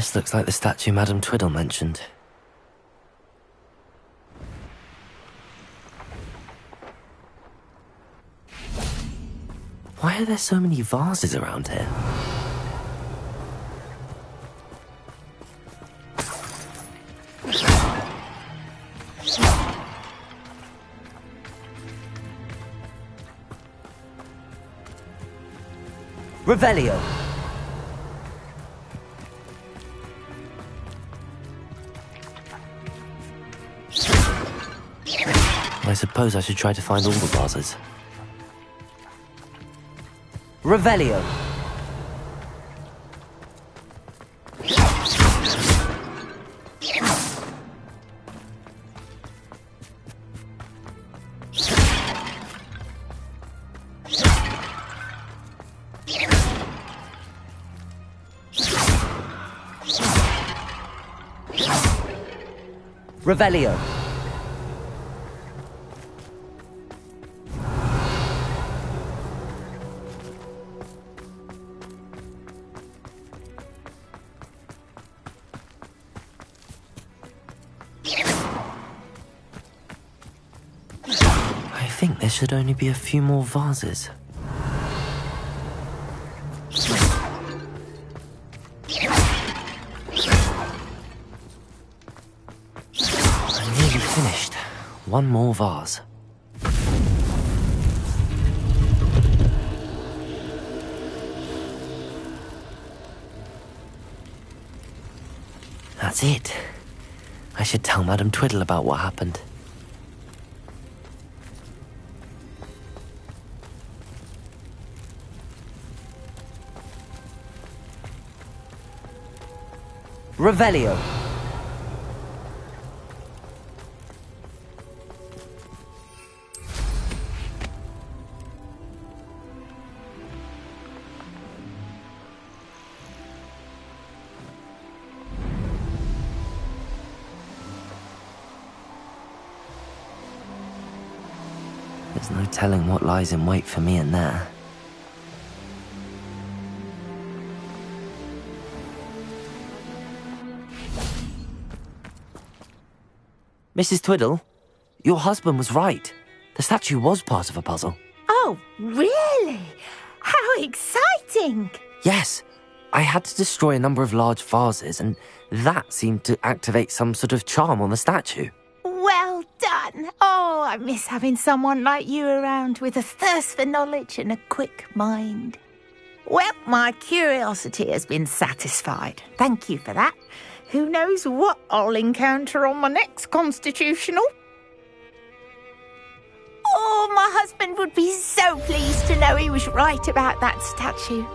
This looks like the statue Madame Twiddle mentioned. Why are there so many vases around here? Revelio. I suppose I should try to find all the vases. Revelio. Revelio. I think there should only be a few more vases. I'm nearly finished. One more vase. That's it. I should tell Madame Twiddle about what happened. Revelio. There's no telling what lies in wait for me in there. Mrs. Twiddle, your husband was right. The statue was part of a puzzle. Oh, really? How exciting! Yes, I had to destroy a number of large vases, and that seemed to activate some sort of charm on the statue. Well done. Oh, I miss having someone like you around with a thirst for knowledge and a quick mind. Well, my curiosity has been satisfied. Thank you for that. Who knows what I'll encounter on my next constitutional? Oh, my husband would be so pleased to know he was right about that statue.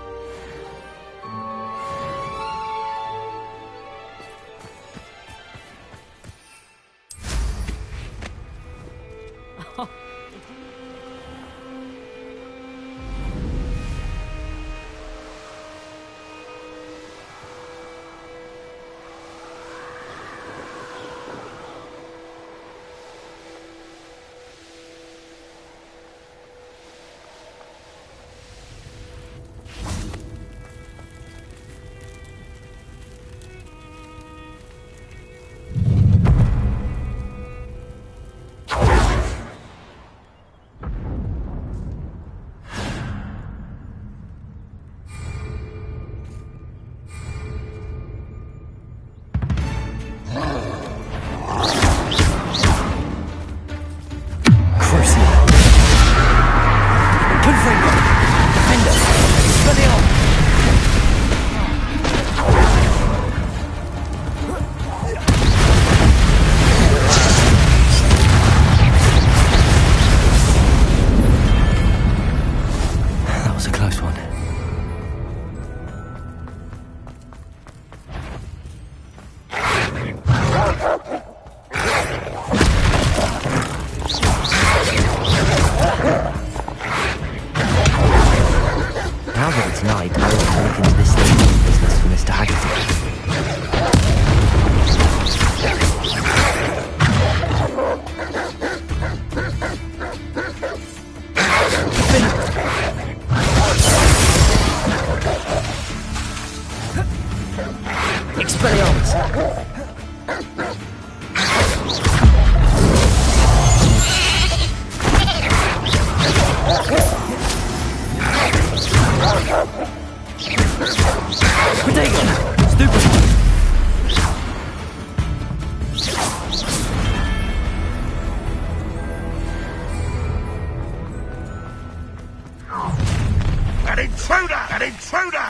Intruder!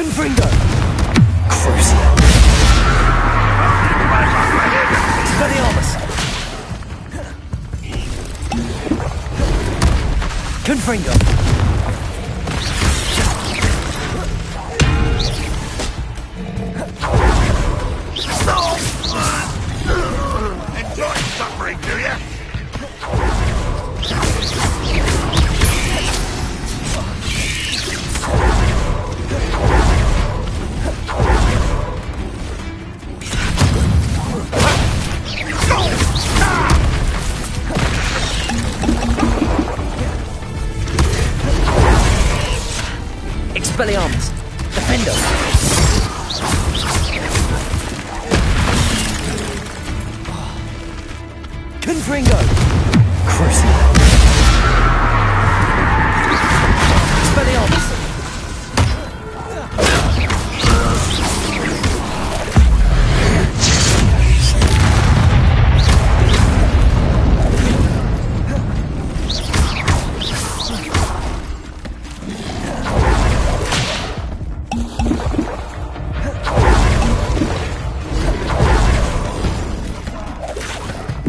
Confringo! Crucial! Expelliarmus! Confringo! Enjoy suffering, do you? Expelliarmus! Defendo! Confringo! Crucial! Expelliarmus!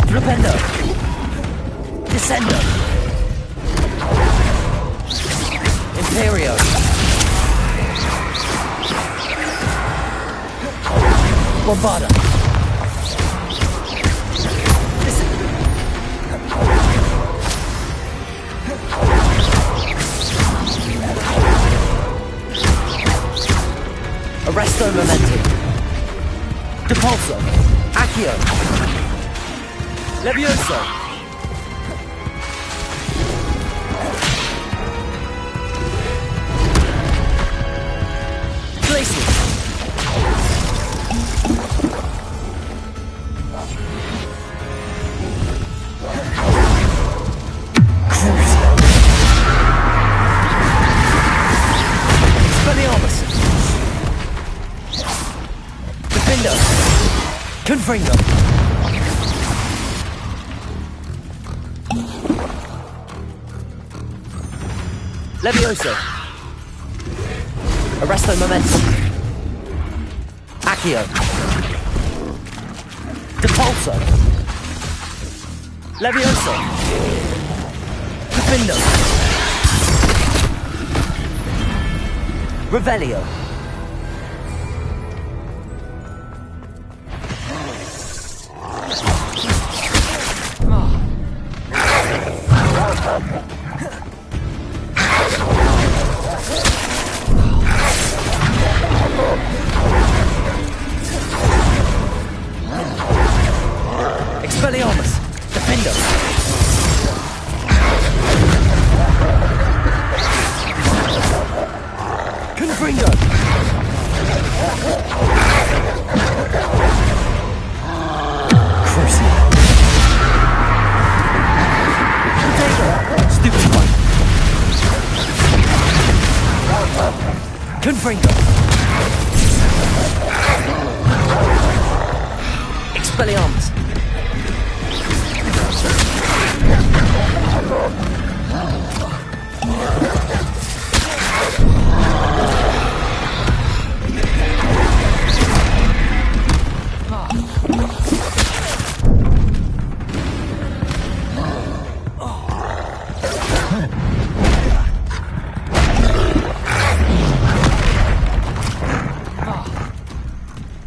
Flipendo! Descendo! Imperio! Bombarda! Arresto Momenti! Depulso! Accio! Levioso! Glacius! Expelliarmus! Defendo! Confringo! Levioso! Arresto Momentum! Accio! Depulso! Levioso! Defendo! Revelio! Expelliarmus! Defendo! Confringo! Crucial! Potato! Stupefy! Confringo! Expelliarmus!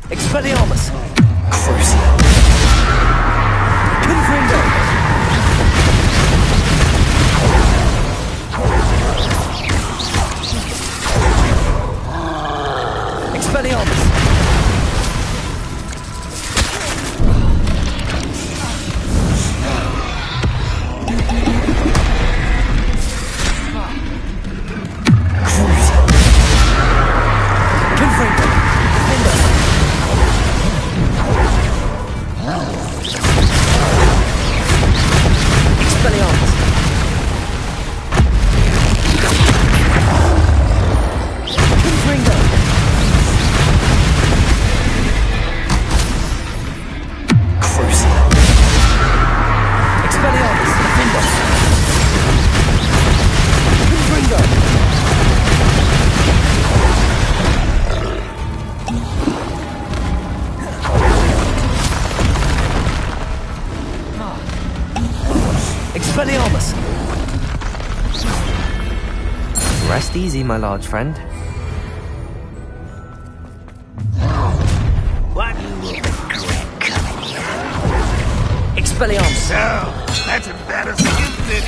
Expelliarmus! Crucial! Confringo! Expelliarmus! Rest easy, my large friend. What? Expelliarmus! So, that's embarrassing, isn't it?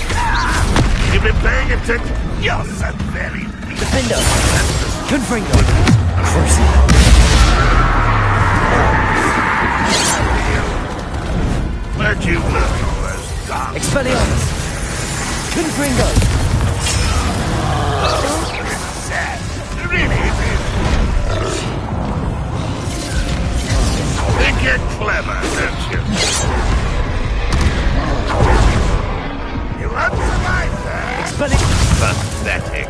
You've been paying attention? You're so very weak. Defendo! Confringo! Where'd you learn all those dark... Expelliarmus! Confringo! It's sad. It really is. Think you're clever, don't you? You won't survive that. Expelliarmus! Pathetic.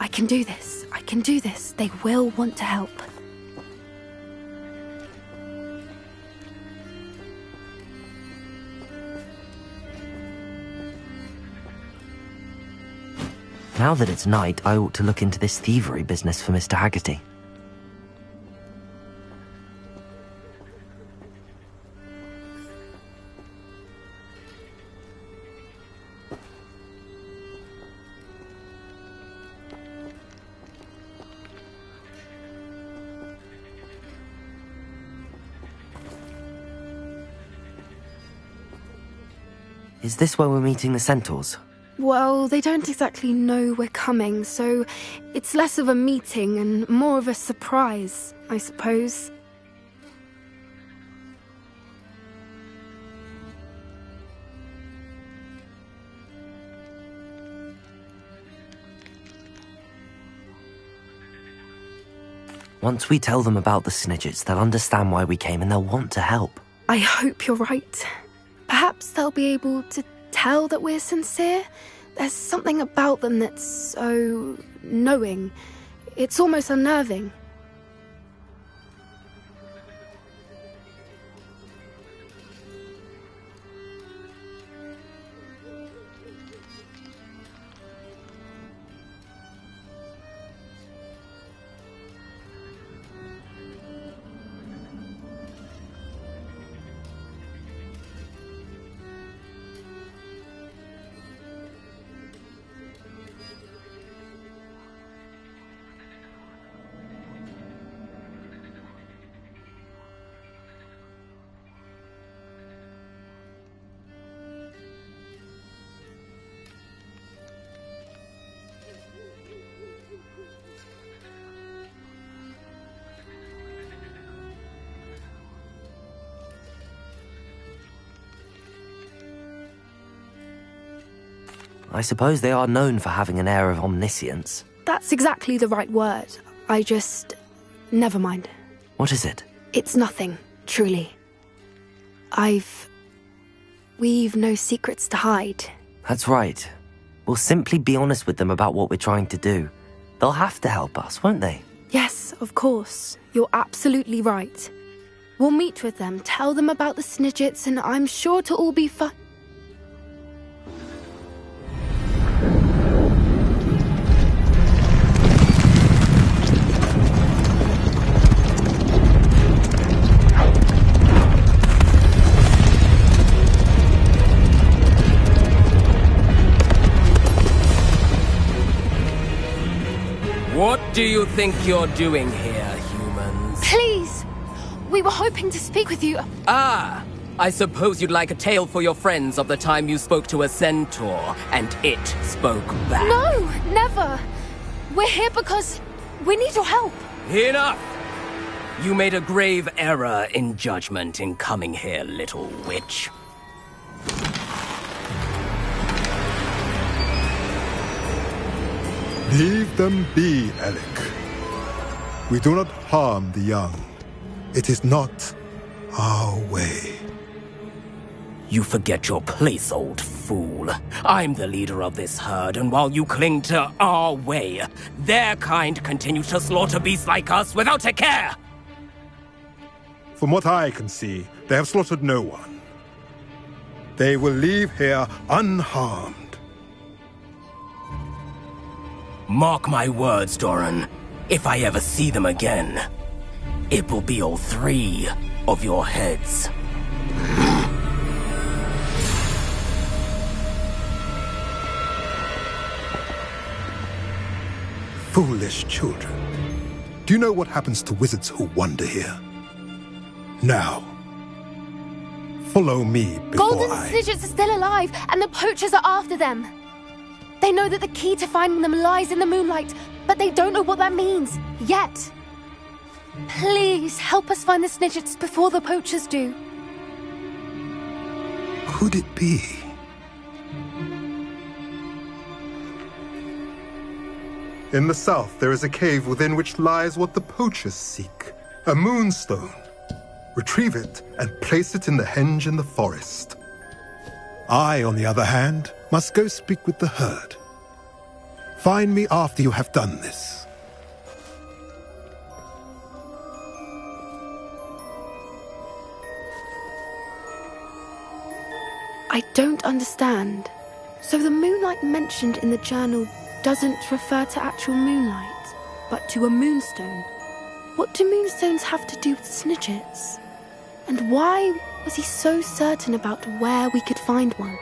can do this. I can do this. They will want to help. Now that it's night, I ought to look into this thievery business for Mr. Haggerty. Is this where we're meeting the centaurs? Well, they don't exactly know we're coming, so it's less of a meeting and more of a surprise, I suppose. Once we tell them about the Snidgets, they'll understand why we came and they'll want to help. I hope you're right. Perhaps they'll be able to tell that we're sincere. There's something about them that's so knowing. It's almost unnerving. I suppose they are known for having an air of omniscience. That's exactly the right word. Never mind. What is it? It's nothing, truly. We've no secrets to hide. That's right. We'll simply be honest with them about what we're trying to do. They'll have to help us, won't they? Yes, of course. You're absolutely right. We'll meet with them, tell them about the Snidgets, and I'm sure to all be fine. What do you think you're doing here, humans? Please! We were hoping to speak with you. Ah! I suppose you'd like a tale for your friends of the time you spoke to a centaur, and it spoke back. No, never! We're here because we need your help. Enough! You made a grave error in judgment in coming here, little witch. Leave them be, Alec. We do not harm the young. It is not our way. You forget your place, old fool. I'm the leader of this herd, and while you cling to our way, their kind continue to slaughter beasts like us without a care! From what I can see, they have slaughtered no one. They will leave here unharmed. Mark my words, Doran. If I ever see them again, it will be all 3 of your heads. Foolish children. Do you know what happens to wizards who wander here? Now, follow me before Golden Snidgets are still alive, and the poachers are after them. They know that the key to finding them lies in the moonlight, but they don't know what that means, yet. Please, help us find the Snidgets before the poachers do. Could it be? In the south, there is a cave within which lies what the poachers seek. A moonstone. Retrieve it and place it in the henge in the forest. I, on the other hand, must go speak with the herd. Find me after you have done this. I don't understand. So the moonlight mentioned in the journal doesn't refer to actual moonlight, but to a moonstone. What do moonstones have to do with snidgets? And why was he so certain about where we could find one?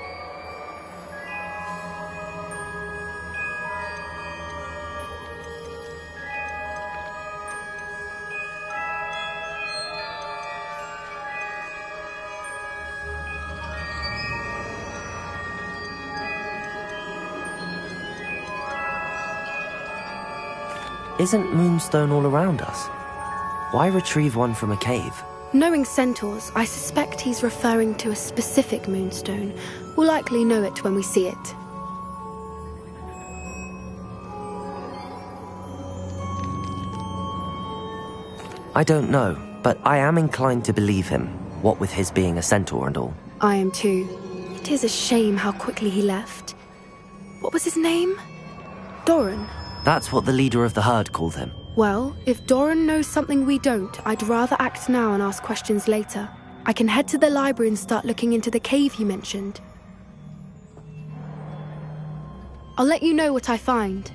Isn't moonstone all around us? Why retrieve one from a cave? Knowing centaurs, I suspect he's referring to a specific moonstone. We'll likely know it when we see it. I don't know, but I am inclined to believe him, what with his being a centaur and all. I am too. It is a shame how quickly he left. What was his name? Doran. That's what the leader of the herd called him. Well, if Doran knows something we don't, I'd rather act now and ask questions later. I can head to the library and start looking into the cave he mentioned. I'll let you know what I find.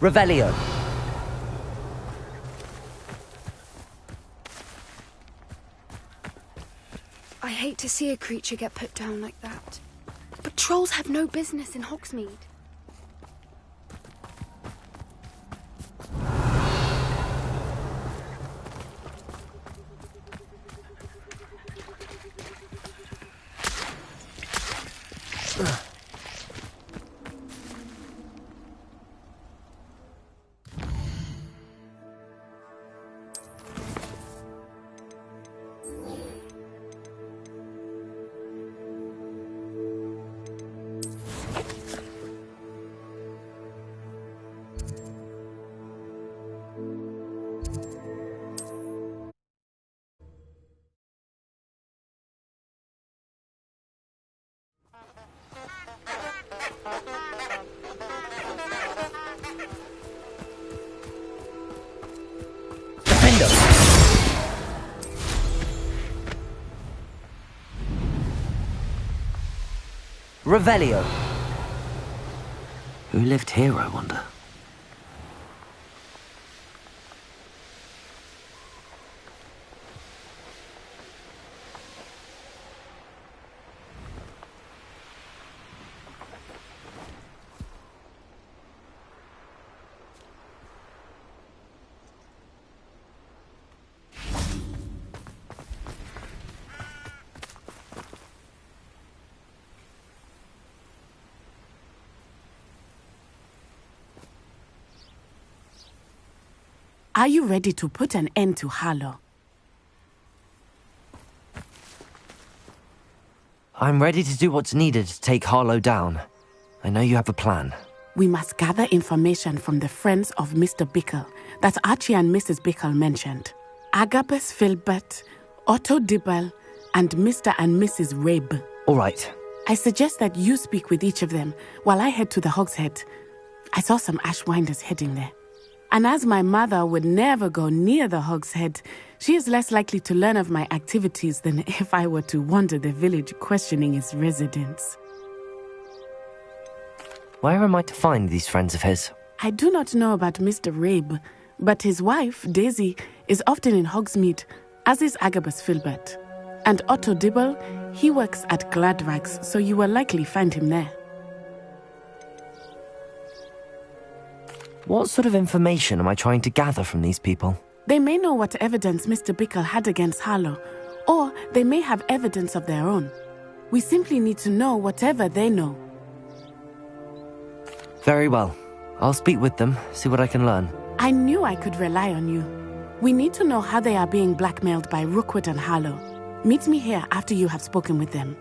Revelio. I hate to see a creature get put down like that. But trolls have no business in Hogsmeade. Revelio. Who lived here, I wonder? Are you ready to put an end to Harlow? I'm ready to do what's needed to take Harlow down. I know you have a plan. We must gather information from the friends of Mr. Bickle that Archie and Mrs. Bickle mentioned. Agabus Filbert, Otto Dibble, and Mr. and Mrs. Rabe. All right. I suggest that you speak with each of them while I head to the Hogshead. I saw some Ashwinders heading there. And as my mother would never go near the Hog's Head, she is less likely to learn of my activities than if I were to wander the village questioning its residents. Where am I to find these friends of his? I do not know about Mr. Rabe, but his wife, Daisy, is often in Hogsmeade, as is Agabus Filbert. And Otto Dibble, he works at Gladrags, so you will likely find him there. What sort of information am I trying to gather from these people? They may know what evidence Mr. Bickle had against Harlow, or they may have evidence of their own. We simply need to know whatever they know. Very well. I'll speak with them, see what I can learn. I knew I could rely on you. We need to know how they are being blackmailed by Rookwood and Harlow. Meet me here after you have spoken with them.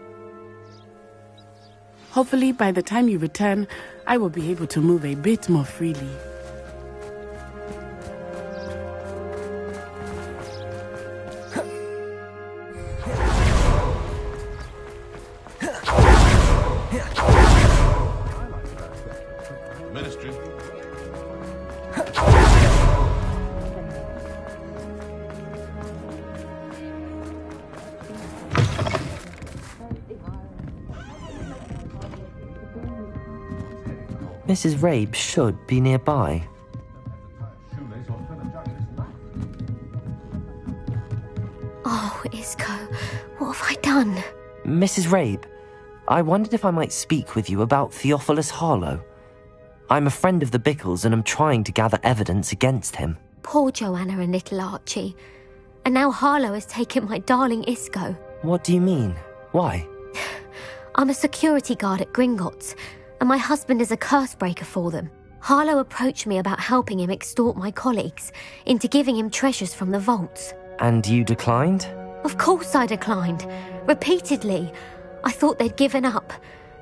Hopefully, by the time you return, I will be able to move a bit more freely. Ministry. Mrs. Rabe should be nearby. Oh, Isco, what have I done? Mrs. Rabe, I wondered if I might speak with you about Theophilus Harlow. I'm a friend of the Bickles and am trying to gather evidence against him. Poor Joanna and little Archie. And now Harlow has taken my darling Isco. What do you mean? Why? I'm a security guard at Gringotts, and my husband is a curse breaker for them. Harlow approached me about helping him extort my colleagues into giving him treasures from the vaults. And you declined? Of course I declined. Repeatedly. I thought they'd given up,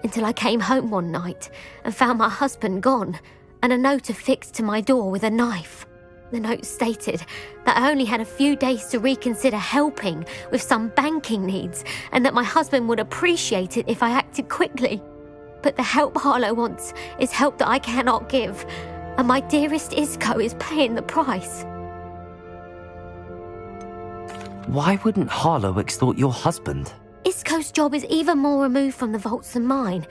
until I came home one night and found my husband gone, and a note affixed to my door with a knife. The note stated that I only had a few days to reconsider helping with some banking needs, and that my husband would appreciate it if I acted quickly. But the help Harlow wants is help that I cannot give, and my dearest Isco is paying the price. Why wouldn't Harlow extort your husband? Isco's job is even more removed from the vaults than mine.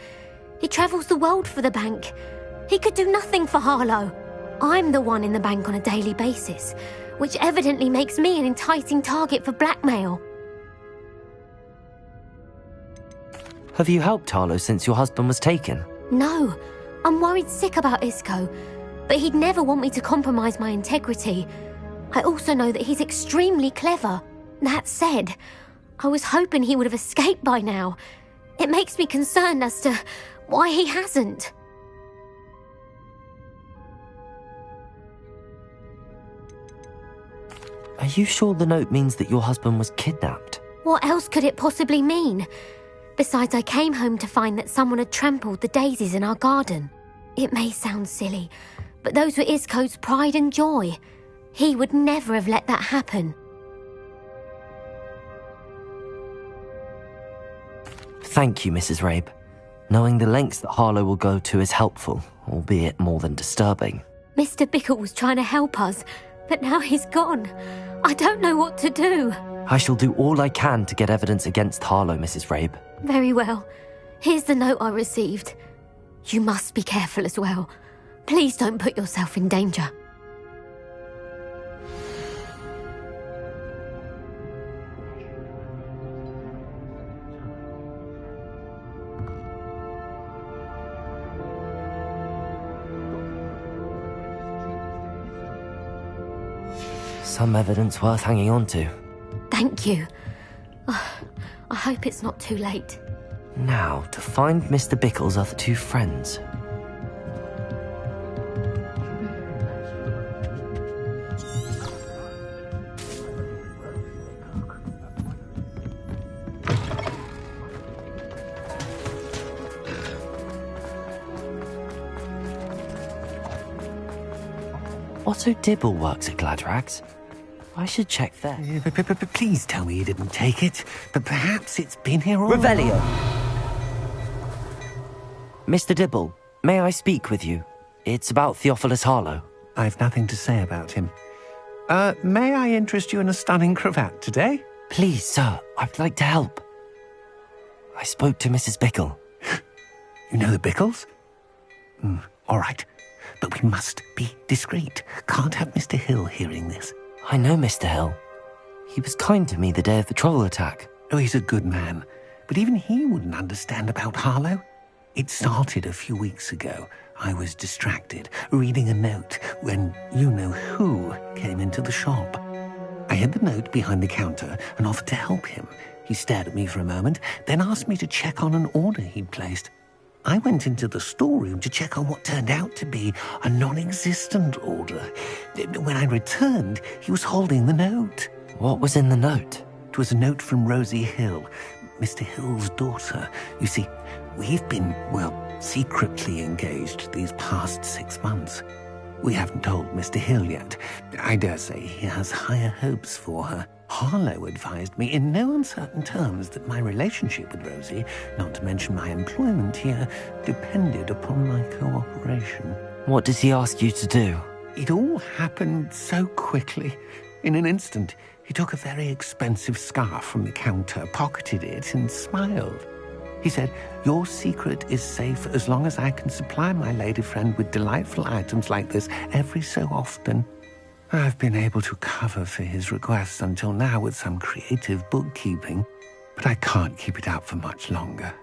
He travels the world for the bank. He could do nothing for Harlow. I'm the one in the bank on a daily basis, which evidently makes me an enticing target for blackmail. Have you helped Harlow since your husband was taken? No, I'm worried sick about Isco, but he'd never want me to compromise my integrity. I also know that he's extremely clever. That said, I was hoping he would have escaped by now. It makes me concerned as to why he hasn't. Are you sure the note means that your husband was kidnapped? What else could it possibly mean? Besides, I came home to find that someone had trampled the daisies in our garden. It may sound silly, but those were Isco's pride and joy. He would never have let that happen. Thank you, Mrs. Rabe. Knowing the lengths that Harlow will go to is helpful, albeit more than disturbing. Mr. Bickle was trying to help us, but now he's gone. I don't know what to do. I shall do all I can to get evidence against Harlow, Mrs. Rabe. Very well. Here's the note I received. You must be careful as well. Please don't put yourself in danger. Some evidence worth hanging on to. Thank you. I hope it's not too late. Now, to find Mr. Bickle's other two friends. Otto Dibble works at Gladrags. I should check there. Please tell me you didn't take it. But perhaps it's been here all Revelio! along. Mr. Dibble, may I speak with you? It's about Theophilus Harlow. I've nothing to say about him. May I interest you in a stunning cravat today? Please, sir, I'd like to help. I spoke to Mrs. Bickle. You know the Bickles? All right. But we must be discreet. Can't have Mr. Hill hearing this. I know Mr. Hill. He was kind to me the day of the troll attack. Oh, he's a good man. But even he wouldn't understand about Harlow. It started a few weeks ago. I was distracted, reading a note, when you-know-who came into the shop. I hid the note behind the counter and offered to help him. He stared at me for a moment, then asked me to check on an order he'd placed. I went into the storeroom to check on what turned out to be a non-existent order. When I returned, he was holding the note. What was in the note? It was a note from Rosie Hill, Mr. Hill's daughter. You see, we've been, secretly engaged these past 6 months. We haven't told Mr. Hill yet. I dare say he has higher hopes for her. Harlow advised me in no uncertain terms that my relationship with Rosie, not to mention my employment here, depended upon my cooperation. What did he ask you to do? It all happened so quickly. In an instant, he took a very expensive scarf from the counter, pocketed it, and smiled. He said, "Your secret is safe as long as I can supply my lady friend with delightful items like this every so often." I've been able to cover for his requests until now with some creative bookkeeping, but I can't keep it up for much longer.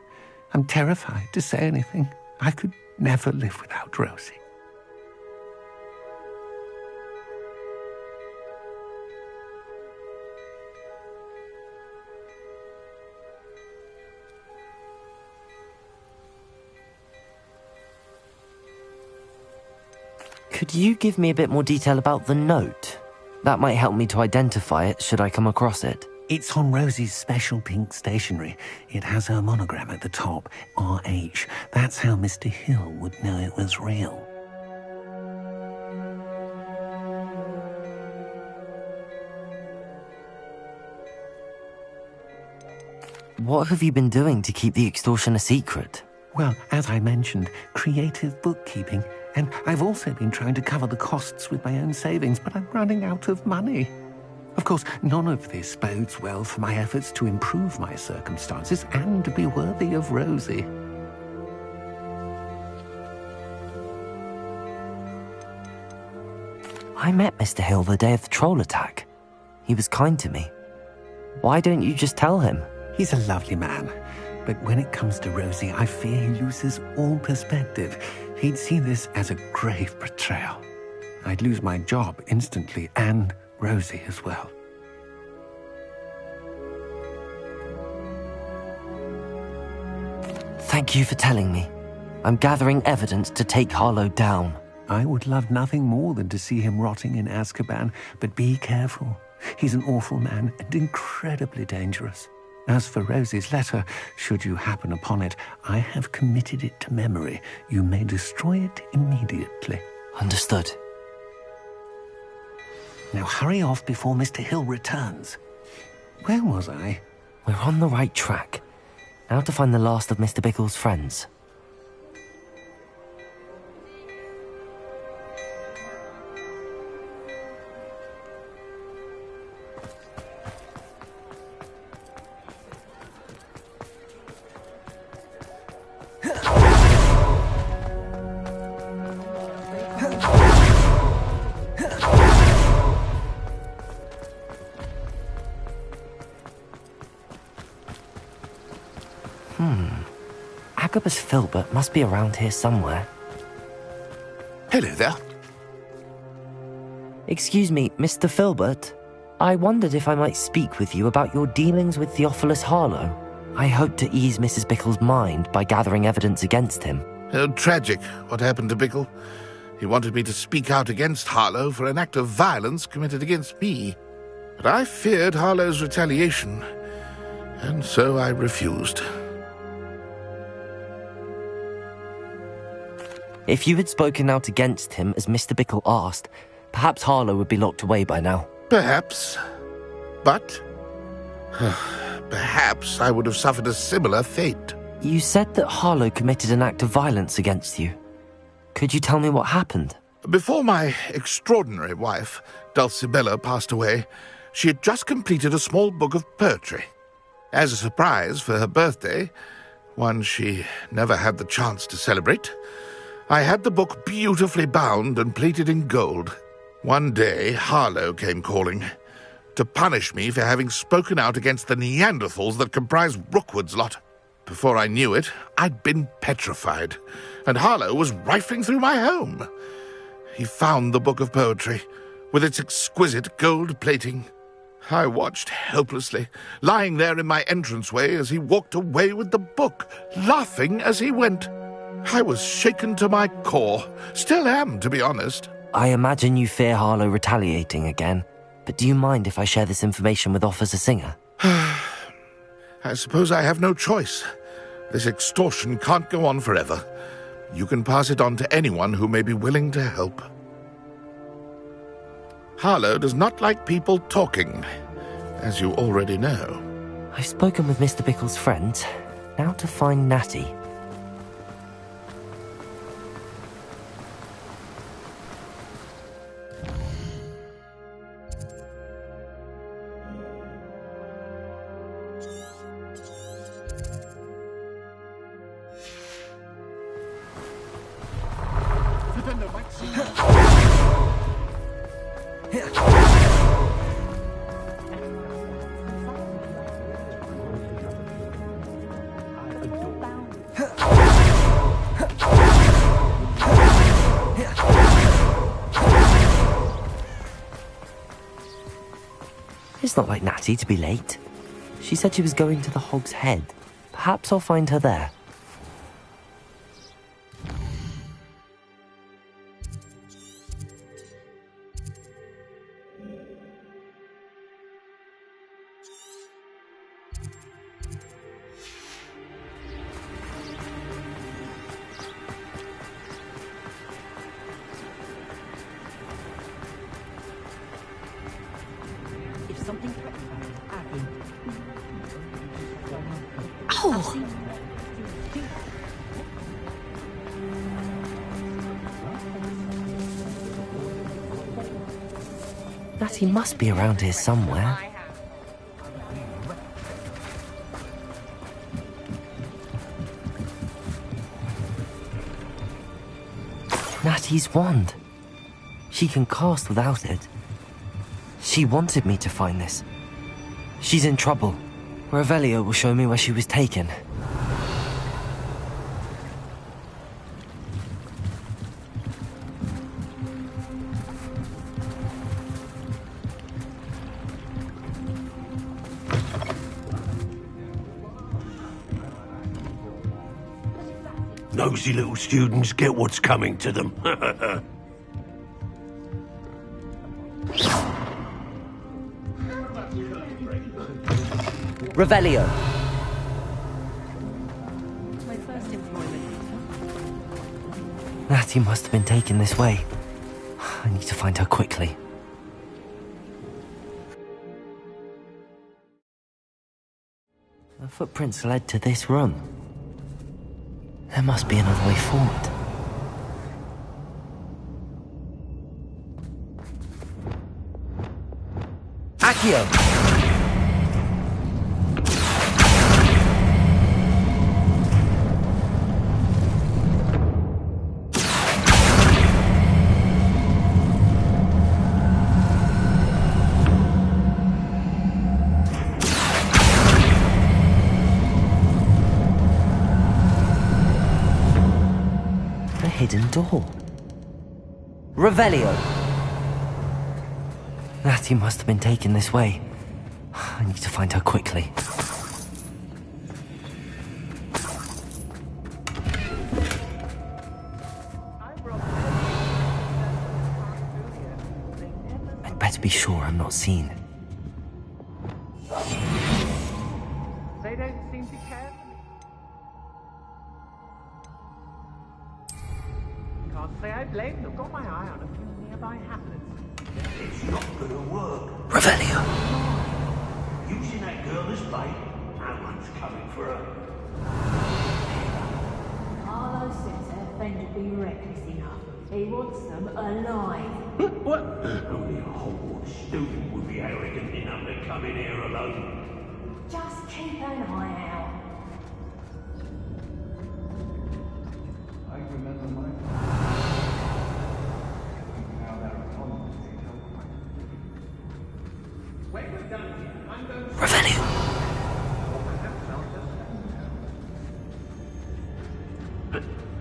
I'm terrified to say anything. I could never live without Rosie. Could you give me a bit more detail about the note? That might help me to identify it should I come across it. It's on Rosie's special pink stationery. It has her monogram at the top, RH. That's how Mr. Hill would know it was real. What have you been doing to keep the extortion a secret? Well, as I mentioned, creative bookkeeping. And I've also been trying to cover the costs with my own savings, but I'm running out of money. Of course, none of this bodes well for my efforts to improve my circumstances and to be worthy of Rosie. I met Mr. Hill the day of the troll attack. He was kind to me. Why don't you just tell him? He's a lovely man. But when it comes to Rosie, I fear he loses all perspective. He'd see this as a grave betrayal. I'd lose my job instantly, and Rosie as well. Thank you for telling me. I'm gathering evidence to take Harlow down. I would love nothing more than to see him rotting in Azkaban, but be careful. He's an awful man and incredibly dangerous. As for Rosie's letter, should you happen upon it, I have committed it to memory. You may destroy it immediately. Understood. Now hurry off before Mr. Hill returns. Where was I? We're on the right track. Now to find the last of Mr. Bickle's friends. Agabus Filbert must be around here somewhere. Hello there. Excuse me, Mr. Filbert. I wondered if I might speak with you about your dealings with Theophilus Harlow. I hope to ease Mrs. Bickle's mind by gathering evidence against him. Tragic, what happened to Bickle. He wanted me to speak out against Harlow for an act of violence committed against me. But I feared Harlow's retaliation, and so I refused. If you had spoken out against him as Mr. Bickle asked, perhaps Harlow would be locked away by now. Perhaps. But perhaps I would have suffered a similar fate. You said that Harlow committed an act of violence against you. Could you tell me what happened? Before my extraordinary wife, Dulcibella, passed away, she had just completed a small book of poetry. As a surprise for her birthday, one she never had the chance to celebrate, I had the book beautifully bound and plated in gold. One day, Harlow came calling to punish me for having spoken out against the Neanderthals that comprise Rookwood's lot. Before I knew it, I'd been petrified, and Harlow was rifling through my home. He found the book of poetry, with its exquisite gold plating. I watched helplessly, lying there in my entranceway as he walked away with the book, laughing as he went. I was shaken to my core. Still am, to be honest. I imagine you fear Harlow retaliating again, but do you mind if I share this information with Officer Singer? I suppose I have no choice. This extortion can't go on forever. You can pass it on to anyone who may be willing to help. Harlow does not like people talking, as you already know. I've spoken with Mr. Bickle's friends. Now to find Natty. It's not like Natty to be late. She said she was going to the Hog's Head. Perhaps I'll find her there. Natty must be around here somewhere. Natty's wand. She can cast without it. She wanted me to find this. She's in trouble. Revelio will show me where she was taken. Nosy little students get what's coming to them. Revelio. My first employment. Natty must have been taken this way. I need to find her quickly. The footprints led to this room. There must be another way forward. Accio! Hidden door. Revelio! Natty must have been taken this way. I need to find her quickly. I'd better be sure I'm not seen. They don't seem to care. Can't say I blame them. Got my eye on a few nearby hamlets. It's not gonna work. Revelio! Using that girl as bait, no one's coming for her. Harlow sits defend would be reckless enough. He wants them alive. What? Only a Hogwarts student would be arrogant enough to come in here alone. Just keep an eye out. I remember my now their opponents take Hogwarts. When we're done here, I'm going to... Revelio.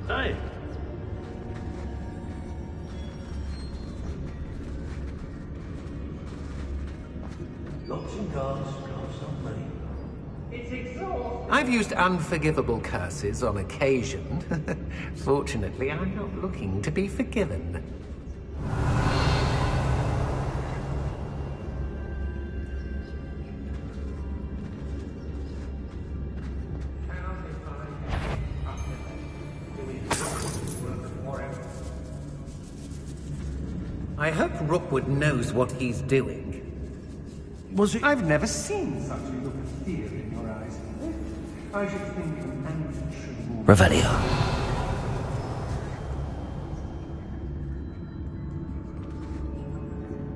Hey! Lots and guards, cards on me. It's exhausting. I've used unforgivable curses on occasion. Fortunately, I'm not looking to be forgiven. I hope Rookwood knows what he's doing. Was it? I've never seen such a look of fear in your eyes. I should think an ant should move. Revelio.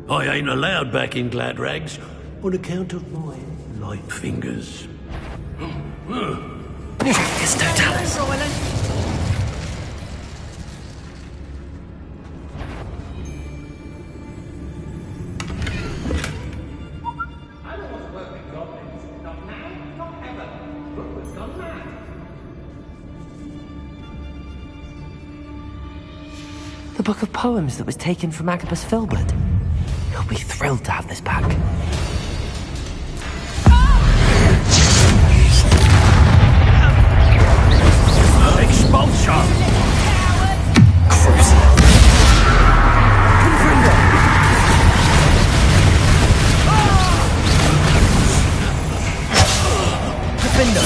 I ain't allowed back in Gladrags on account of my light fingers. It's Totalis. I don't want to work with goblins. Not now, not ever. Rookwood's gone mad. The book of poems that was taken from Agabus Filbert. He'll be thrilled to have this back. Expulsion! Crucial. Confringo. Defender.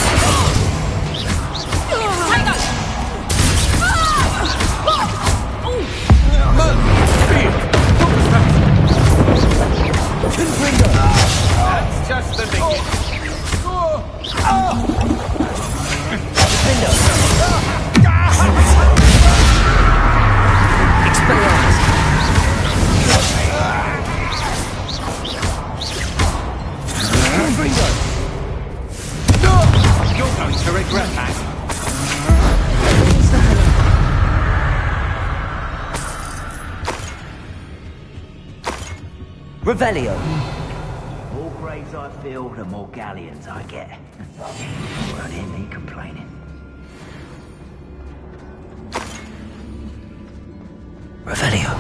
Confringo. That's just the beginning. Defender. Expelliarmus. Confringo. You're going to regret that. Revelio. The more graves I fill, the more galleons I get. Won't hear me complaining. Revelio.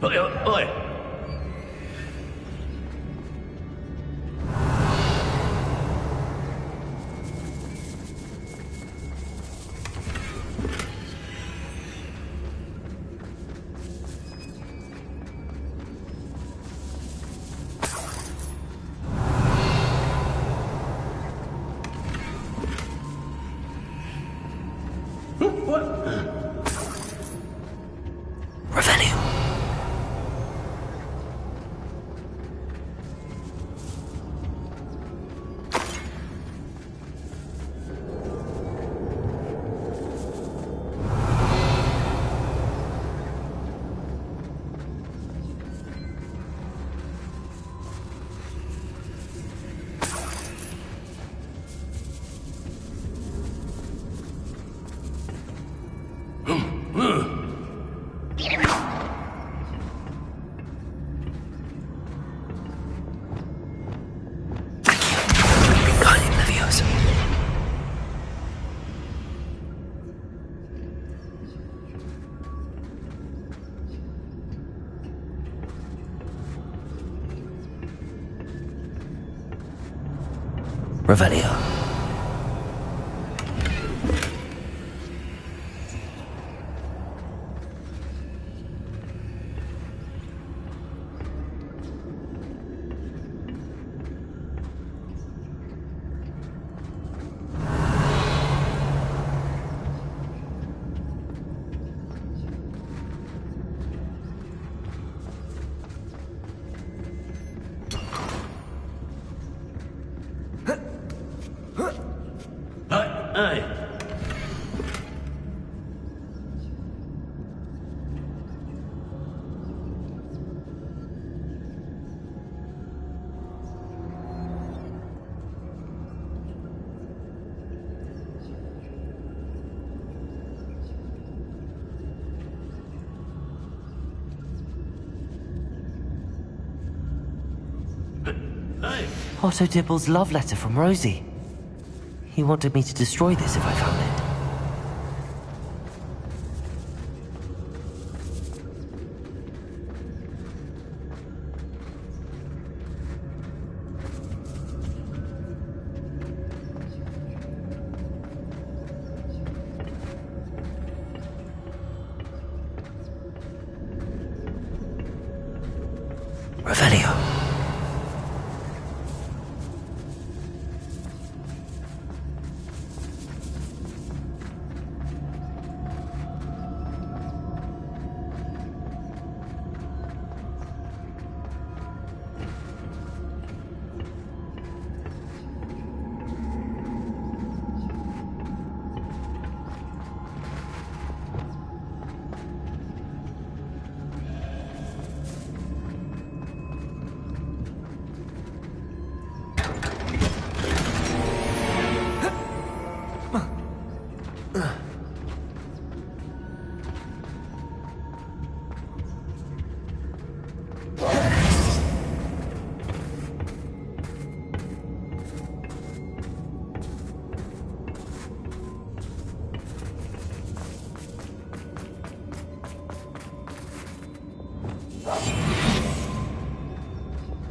Oi, oi! Revelio. Wingardium Leviosa. Revelio. Hey. Otto Dibble's love letter from Rosie. He wanted me to destroy this if I found it. Revelio.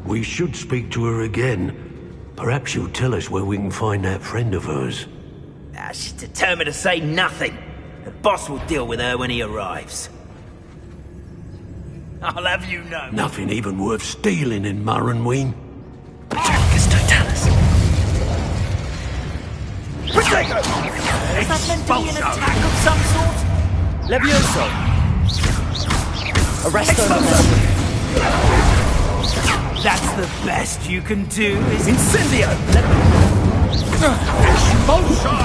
We should speak to her again. Perhaps she'll tell us where we can find that friend of hers. She's determined to say nothing. The boss will deal with her when he arrives. I'll have you know. Nothing even worth stealing in Murrenween. Patroclus Totalis. Protego! Is that meant to be an attack of some sort? Levioso. Arresto. That's the best you can do, is Incendio! Expulsion!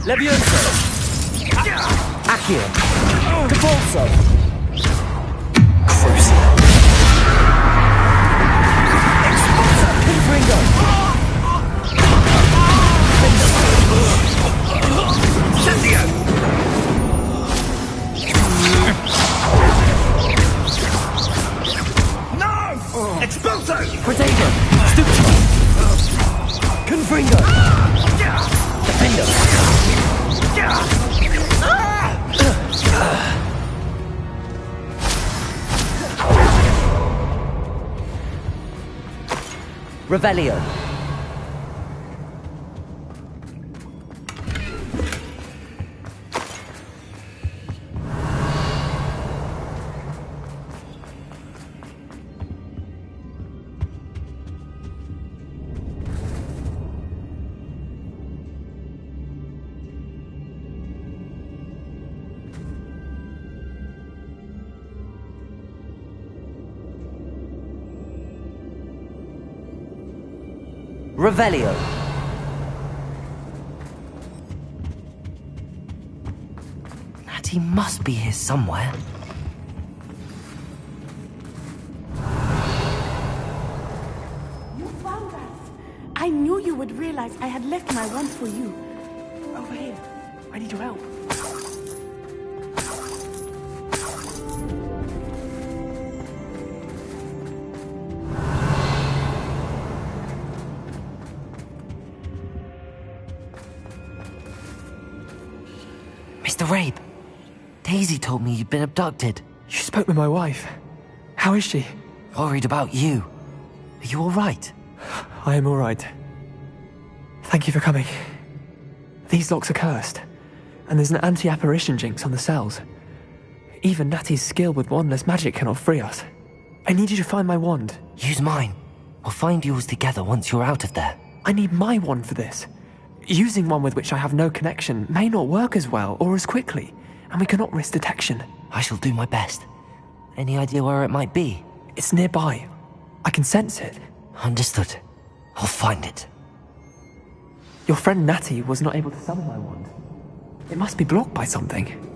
Levioso. Accio. Capulso. Crucio. Expulso. Confringo. Incendio! Expulso! Protego! Stupro! Confringo! Defendo! Revelio! Revelio. Natty must be here somewhere. You found us. I knew you would realize I had left my wand for you. Over here. I need your help. Mr. Rabe, Daisy told me you'd been abducted. You spoke with my wife. How is she? Worried about you. Are you all right? I am all right. Thank you for coming. These locks are cursed, and there's an anti-apparition jinx on the cells. Even Natty's skill with wandless magic cannot free us. I need you to find my wand. Use mine. We'll find yours together once you're out of there. I need my wand for this. Using one with which I have no connection may not work as well or as quickly, and we cannot risk detection. I shall do my best. Any idea where it might be? It's nearby. I can sense it. Understood. I'll find it. Your friend Natty was not able to summon my wand. It must be blocked by something.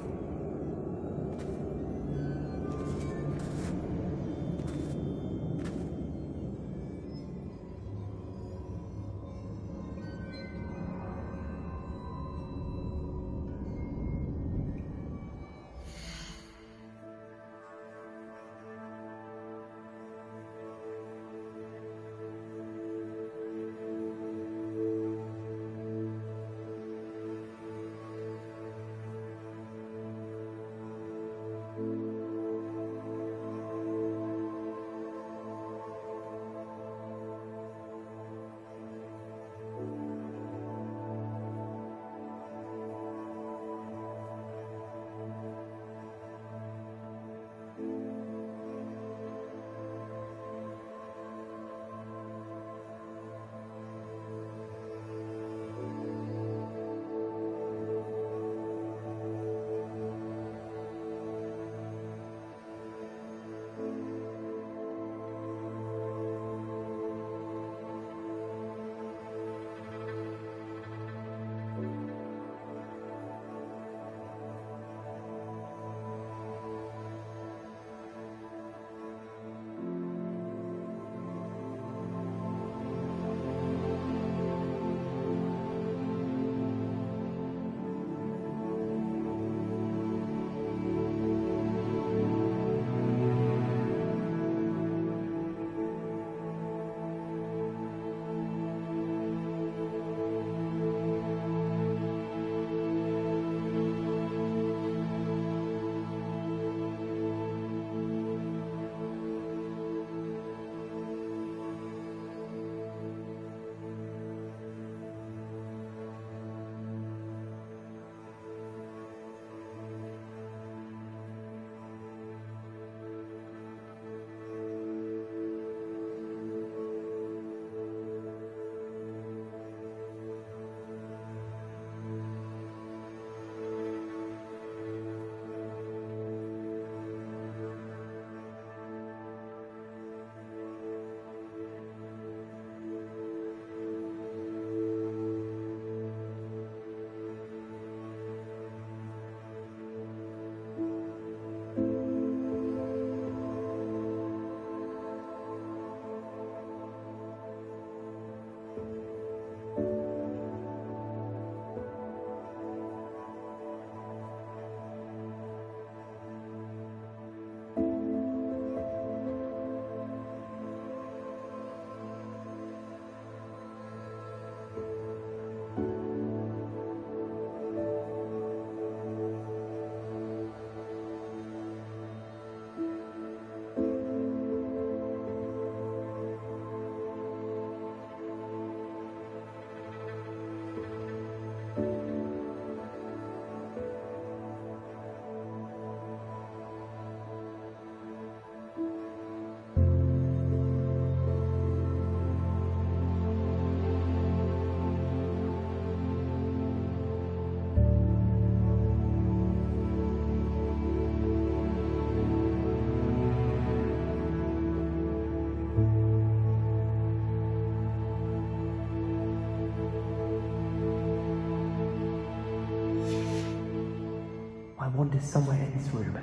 My wand is somewhere in this room.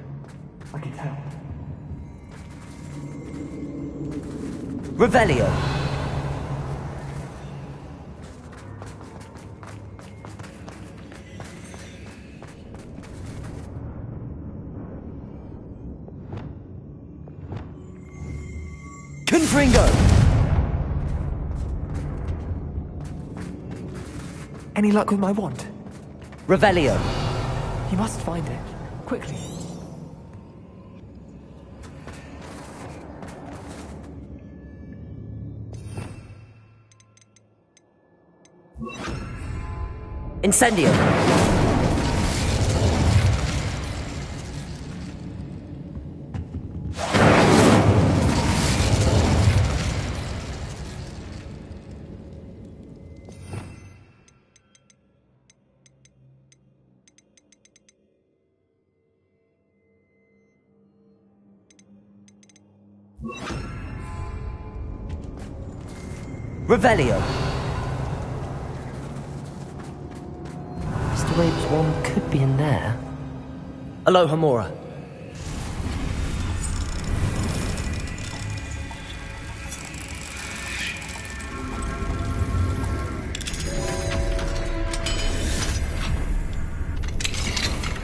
I can tell. Revelio! Confringo! Any luck with my wand? Revelio! You must find it. Quickly. Incendio! Revelio! Mr. Rabe's wand could be in there. Aloha Mora.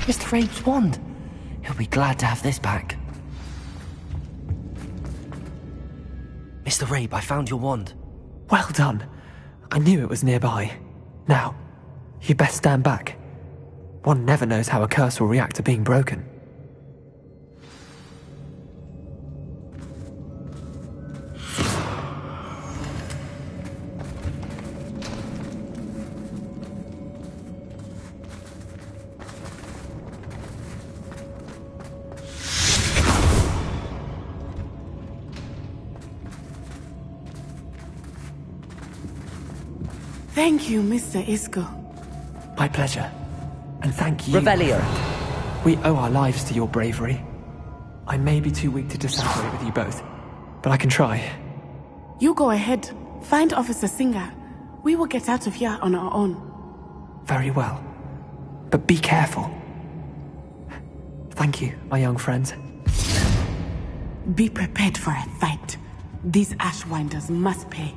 Mr. Rabe's wand. He'll be glad to have this back. Mr. Rabe, I found your wand. Well done. I knew it was nearby. Now, you best stand back. One never knows how a curse will react to being broken. Thank you, Mr. Isco. My pleasure. And thank you. Revelio. We owe our lives to your bravery. I may be too weak to disassociate with you both, but I can try. You go ahead. Find Officer Singer. We will get out of here on our own. Very well. But be careful. Thank you, my young friends. Be prepared for a fight. These Ashwinders must pay.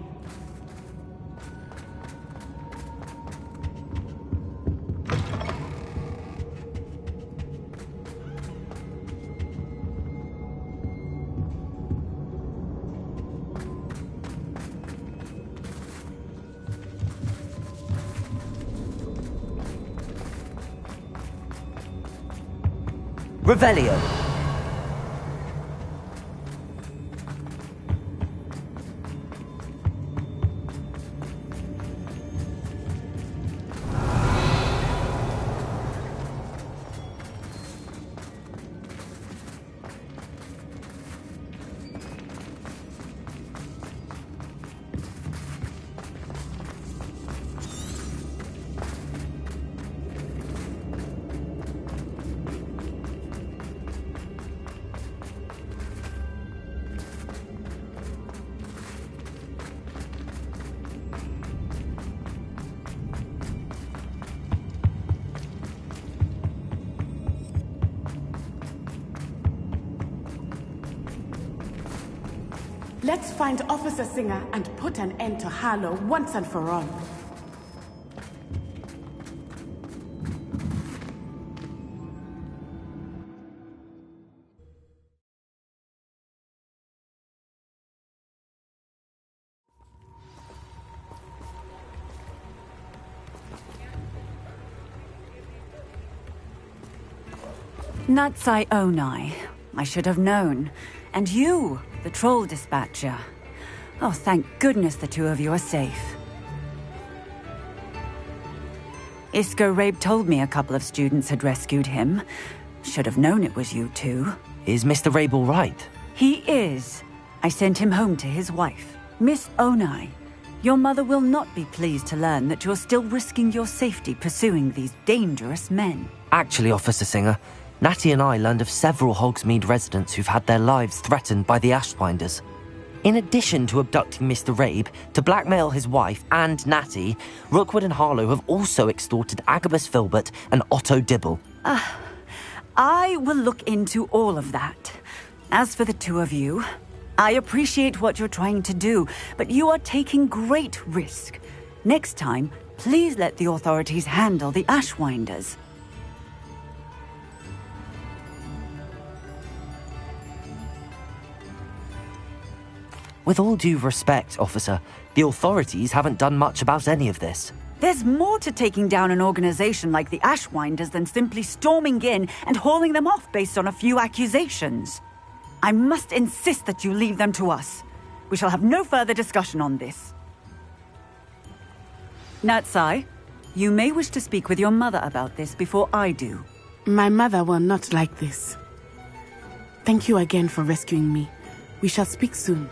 Revelio. Let's find Officer Singer and put an end to Harlow once and for all. Natsai Onai. I should have known. And you, the troll dispatcher. Oh, thank goodness the two of you are safe. Isco Rabe told me a couple of students had rescued him. Should have known it was you two. Is Mr. Rabe all right? He is. I sent him home to his wife, Miss Onai. Your mother will not be pleased to learn that you're still risking your safety pursuing these dangerous men. Actually, Officer Singer, Natty and I learned of several Hogsmeade residents who've had their lives threatened by the Ashwinders. In addition to abducting Mr. Rabe to blackmail his wife and Natty, Rookwood and Harlow have also extorted Agabus Filbert and Otto Dibble. I will look into all of that. As for the two of you, I appreciate what you're trying to do, but you are taking great risk. Next time, please let the authorities handle the Ashwinders. With all due respect, officer, the authorities haven't done much about any of this. There's more to taking down an organization like the Ashwinders than simply storming in and hauling them off based on a few accusations. I must insist that you leave them to us. We shall have no further discussion on this. Natsai, you may wish to speak with your mother about this before I do. My mother will not like this. Thank you again for rescuing me. We shall speak soon.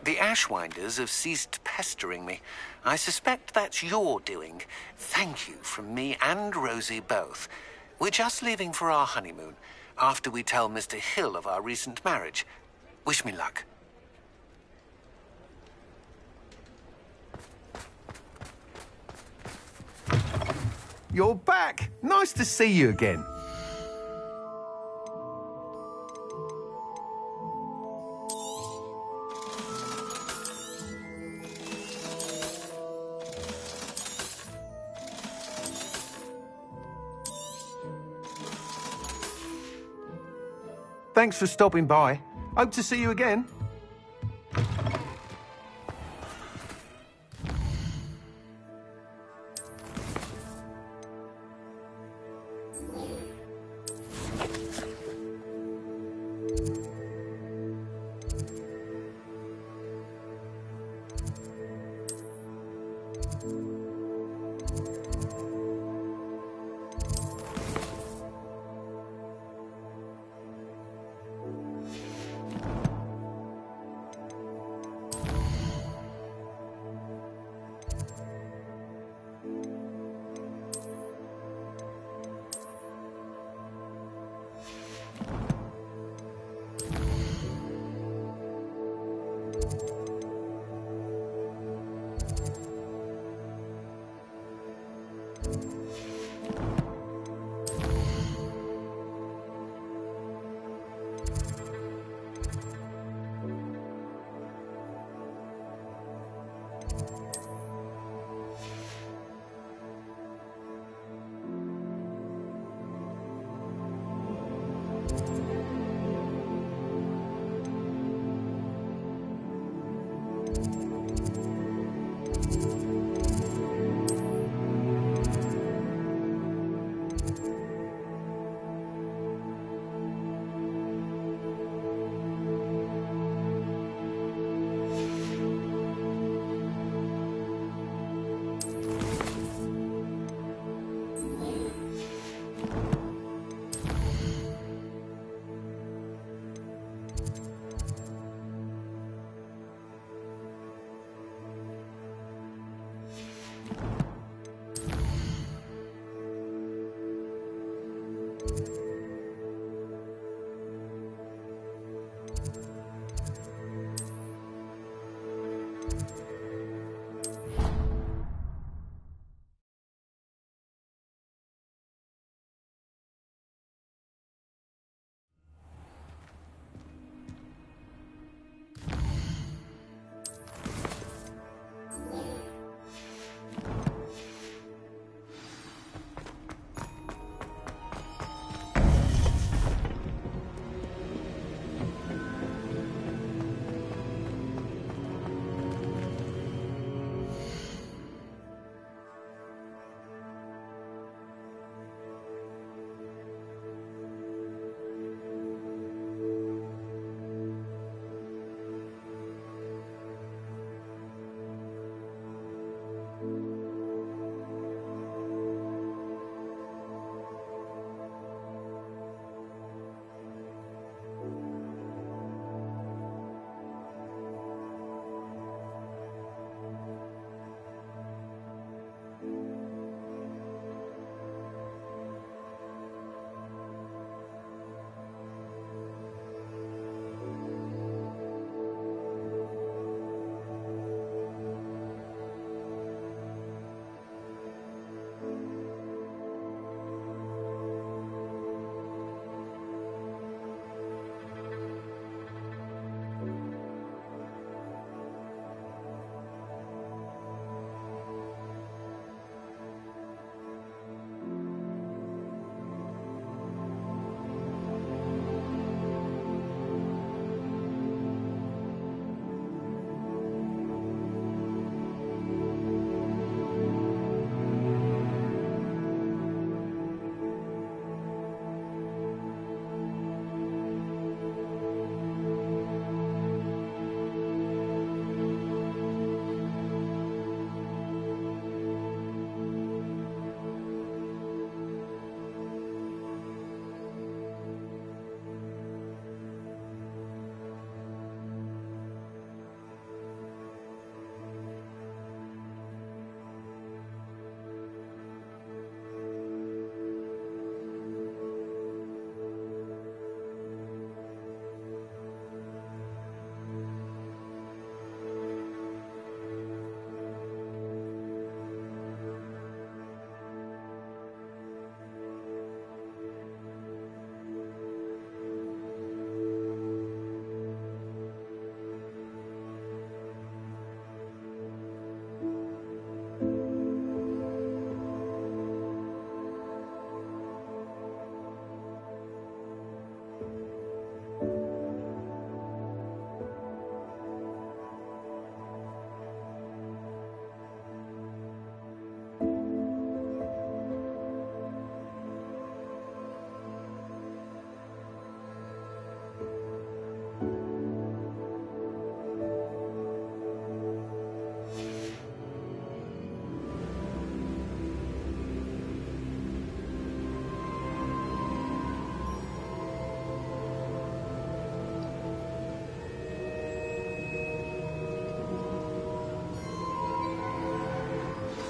The Ashwinders have ceased pestering me. I suspect that's your doing. Thank you from me and Rosie both. We're just leaving for our honeymoon, after we tell Mr. Hill of our recent marriage. Wish me luck. You're back! Nice to see you again. Thanks for stopping by. Hope to see you again.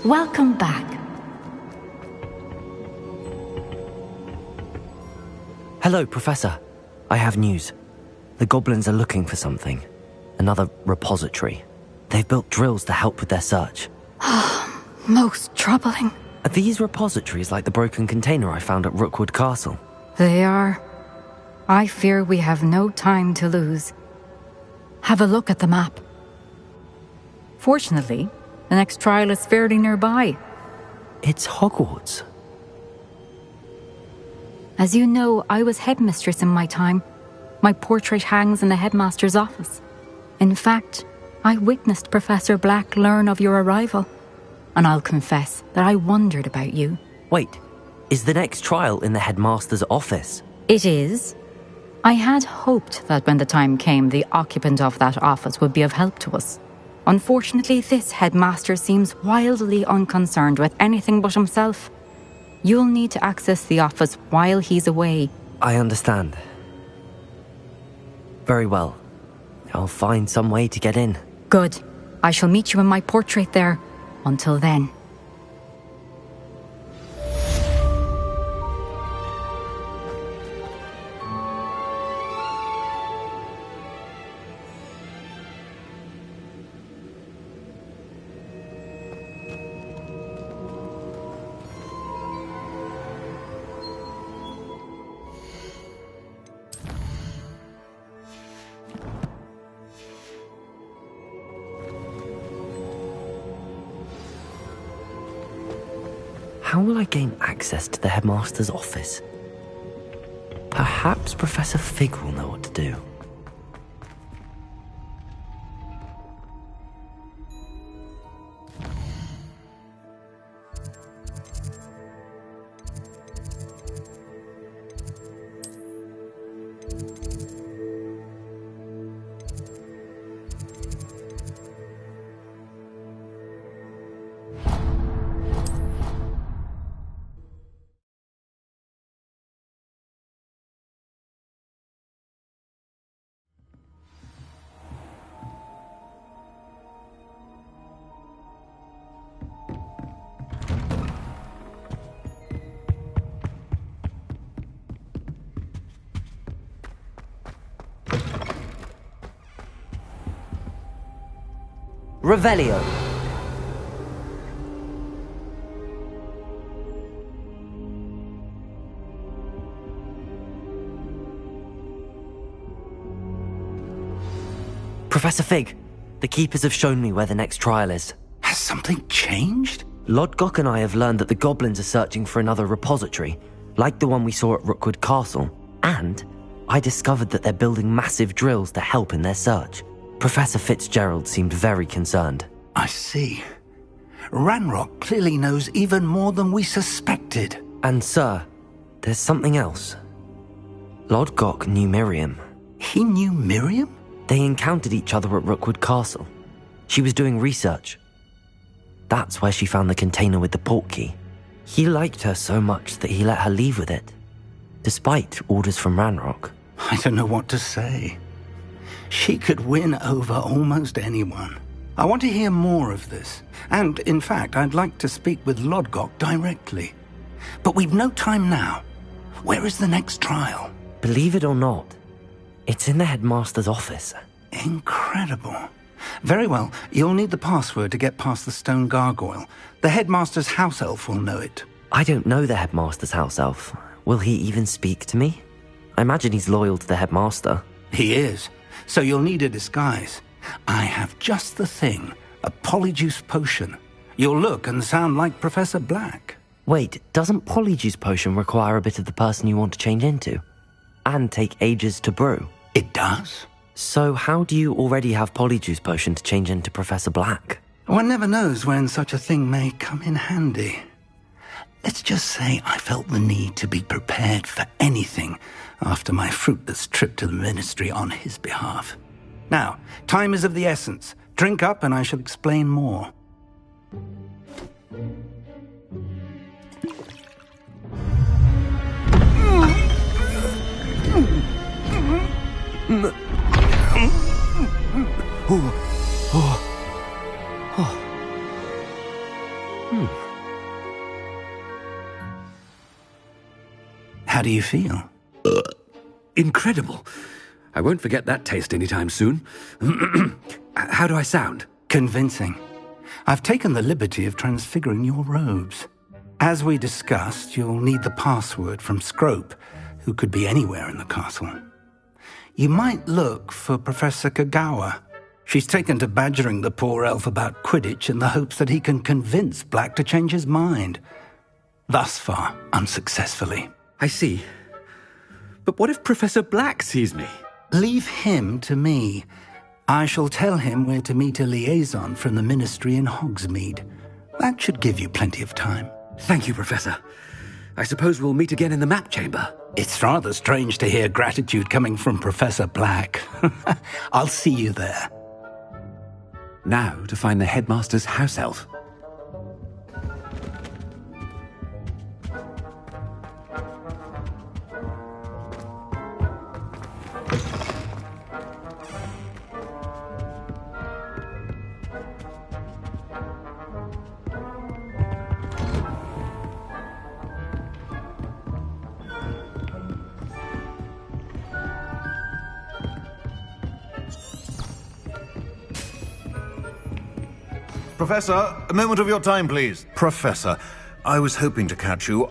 Welcome back. Hello, Professor. I have news. The goblins are looking for something. Another repository. They've built drills to help with their search. Most troubling. Are these repositories like the broken container I found at Rookwood Castle? They are. I fear we have no time to lose. Have a look at the map. Fortunately, the next trial is fairly nearby. It's Hogwarts. As you know, I was headmistress in my time. My portrait hangs in the headmaster's office. In fact, I witnessed Professor Black learn of your arrival. And I'll confess that I wondered about you. Wait, is the next trial in the headmaster's office? It is. I had hoped that when the time came, the occupant of that office would be of help to us. Unfortunately, this headmaster seems wildly unconcerned with anything but himself. You'll need to access the office while he's away. I understand. Very well. I'll find some way to get in. Good. I shall meet you in my portrait there. Until then. How will I gain access to the headmaster's office? Perhaps Professor Fig will know what to do. Revelio. Professor Fig, the Keepers have shown me where the next trial is. Has something changed? Lodgok and I have learned that the goblins are searching for another repository, like the one we saw at Rookwood Castle, and I discovered that they're building massive drills to help in their search. Professor Fitzgerald seemed very concerned. I see. Ranrock clearly knows even more than we suspected. And sir, there's something else. Lodgok knew Miriam. He knew Miriam? They encountered each other at Rookwood Castle. She was doing research. That's where she found the container with the portkey. He liked her so much that he let her leave with it, despite orders from Ranrock. I don't know what to say. She could win over almost anyone. I want to hear more of this. And, in fact, I'd like to speak with Lodgok directly. But we've no time now. Where is the next trial? Believe it or not, it's in the headmaster's office. Incredible. Very well, you'll need the password to get past the stone gargoyle. The headmaster's house elf will know it. I don't know the headmaster's house elf. Will he even speak to me? I imagine he's loyal to the headmaster. He is. So you'll need a disguise. I have just the thing, a polyjuice potion. You'll look and sound like Professor Black. Wait, doesn't polyjuice potion require a bit of the person you want to change into? And take ages to brew? It does. So how do you already have polyjuice potion to change into Professor Black? One never knows when such a thing may come in handy. Let's just say I felt the need to be prepared for anything after my fruitless trip to the ministry on his behalf. Now, time is of the essence. Drink up and I shall explain more. How do you feel? Incredible. I won't forget that taste anytime soon. How do I sound? Convincing. I've taken the liberty of transfiguring your robes. As we discussed, you'll need the password from Scrope, who could be anywhere in the castle. You might look for Professor Kagawa. She's taken to badgering the poor elf about Quidditch in the hopes that he can convince Black to change his mind. Thus far, unsuccessfully. I see. But what if Professor Black sees me? Leave him to me. I shall tell him where to meet a liaison from the Ministry in Hogsmeade. That should give you plenty of time. Thank you, Professor. I suppose we'll meet again in the map chamber. It's rather strange to hear gratitude coming from Professor Black. I'll see you there. Now to find the headmaster's house elf. Professor, a moment of your time, please. Professor, I was hoping to catch you.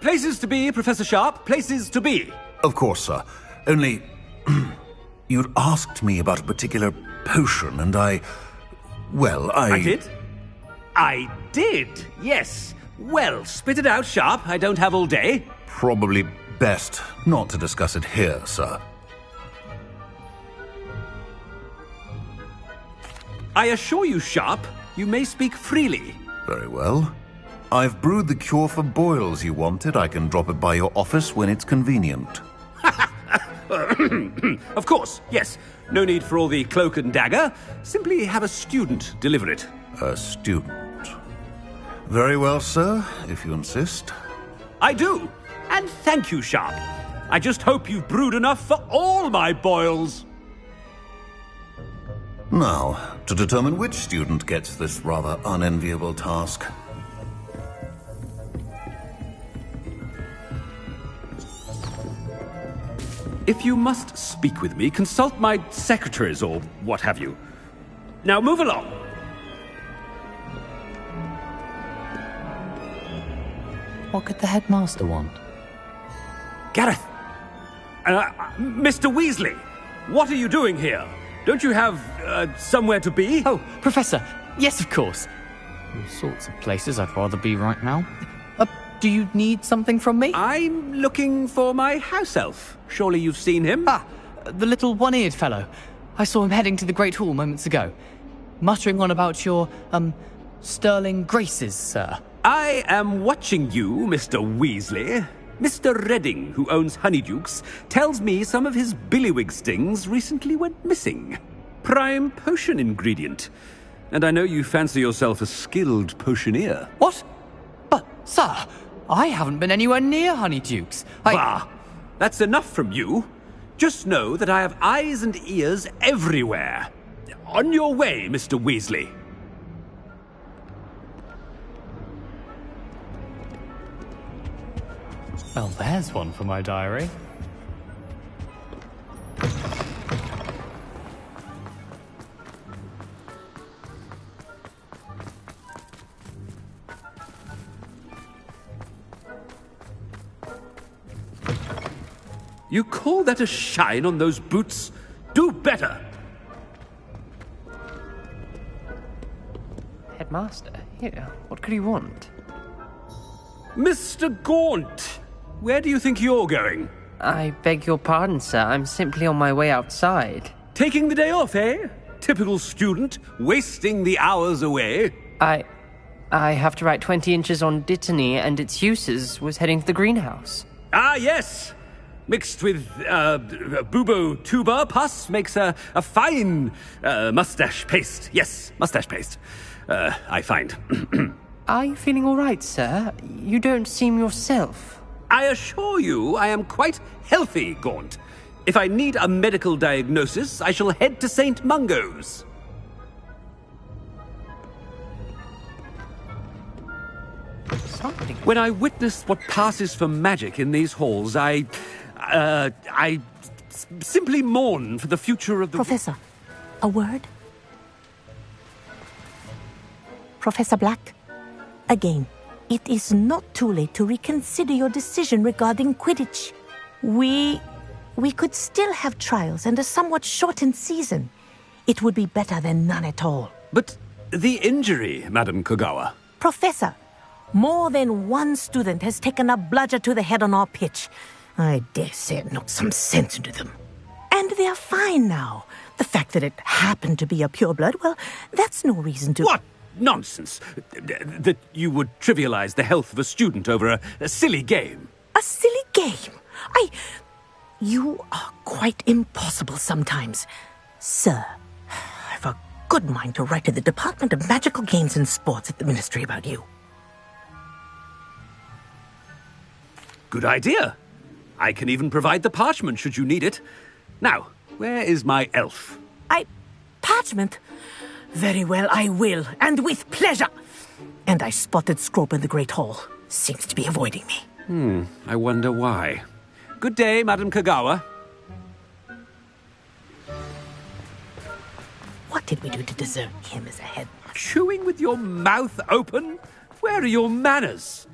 Places to be, Professor Sharp. Places to be. Of course, sir. Only, you'd asked me about a particular potion, and I did? I did, yes. Well, spit it out, Sharp. I don't have all day. Probably best not to discuss it here, sir. I assure you, Sharp, you may speak freely. Very well. I've brewed the cure for boils you wanted. I can drop it by your office when it's convenient. Of course, yes. No need for all the cloak and dagger. Simply have a student deliver it. A student? Very well, sir, if you insist. I do. And thank you, Sharp. I just hope you've brewed enough for all my boils. Now, to determine which student gets this rather unenviable task. If you must speak with me, consult my secretaries or what have you. Now move along. What could the headmaster want? Gareth! Mr. Weasley! What are you doing here? Don't you have, somewhere to be? Oh, Professor, yes, of course. All sorts of places I'd rather be right now. Do you need something from me? I'm looking for my house elf. Surely you've seen him? Ah, the little one-eared fellow. I saw him heading to the Great Hall moments ago. Muttering on about your, sterling graces, sir. I am watching you, Mr. Weasley. Mr. Redding, who owns Honeydukes, tells me some of his billywig stings recently went missing. Prime potion ingredient. And I know you fancy yourself a skilled potioneer. What? But, sir, I haven't been anywhere near Honeydukes. Bah! That's enough from you. Just know that I have eyes and ears everywhere. On your way, Mr. Weasley. Well, there's one for my diary. You call that a shine on those boots? Do better! Headmaster? Here, what could he want? Mr. Gaunt! Where do you think you're going? I beg your pardon, sir. I'm simply on my way outside. Taking the day off, eh? Typical student, wasting the hours away. I have to write 20 inches on Dittany and its uses. Was heading to the greenhouse. Ah, yes! Mixed with, bubo tuber pus makes a fine, mustache paste. Yes, mustache paste. I find. Are you feeling all right, sir? You don't seem yourself. I assure you I am quite healthy, Gaunt. If I need a medical diagnosis, I shall head to St. Mungo's. When I witness what passes for magic in these halls, I simply mourn for the future of the... Professor, a word? Professor Black, again, it is not too late to reconsider your decision regarding Quidditch. We could still have trials and a somewhat shortened season. It would be better than none at all. But the injury, Madam Kogawa... Professor, more than one student has taken a bludger to the head on our pitch. I dare say it knocked some sense into them. And they're fine now. The fact that it happened to be a pureblood, well, that's no reason to... What nonsense! That you would trivialize the health of a student over a silly game. A silly game? You are quite impossible sometimes. Sir, I've a good mind to write to the Department of Magical Games and Sports at the Ministry about you. Good idea. I can even provide the parchment should you need it. Now, where is my elf? Parchment? Very well, I will, and with pleasure. And I spotted Scrope in the Great Hall. Seems to be avoiding me. I wonder why. Good day, Madam Kogawa. What did we do to deserve him as a head? Chewing with your mouth open? Where are your manners?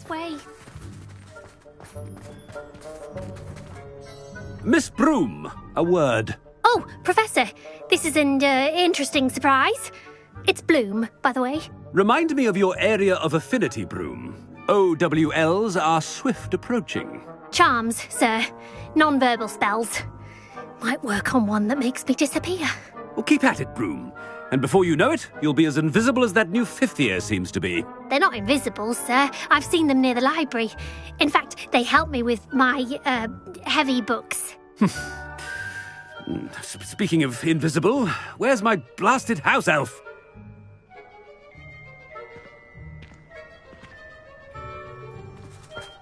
Way. Miss Broom, a word. Oh, Professor, this is an interesting surprise. It's Bloom, by the way. Remind me of your area of affinity, Broom. OWLs are swift approaching. Charms, sir. Non-verbal spells. Might work on one that makes me disappear. Well, keep at it, Broom. And before you know it, you'll be as invisible as that new fifth year seems to be. They're not invisible, sir. I've seen them near the library. In fact, they help me with my, heavy books. Speaking of invisible, where's my blasted house elf?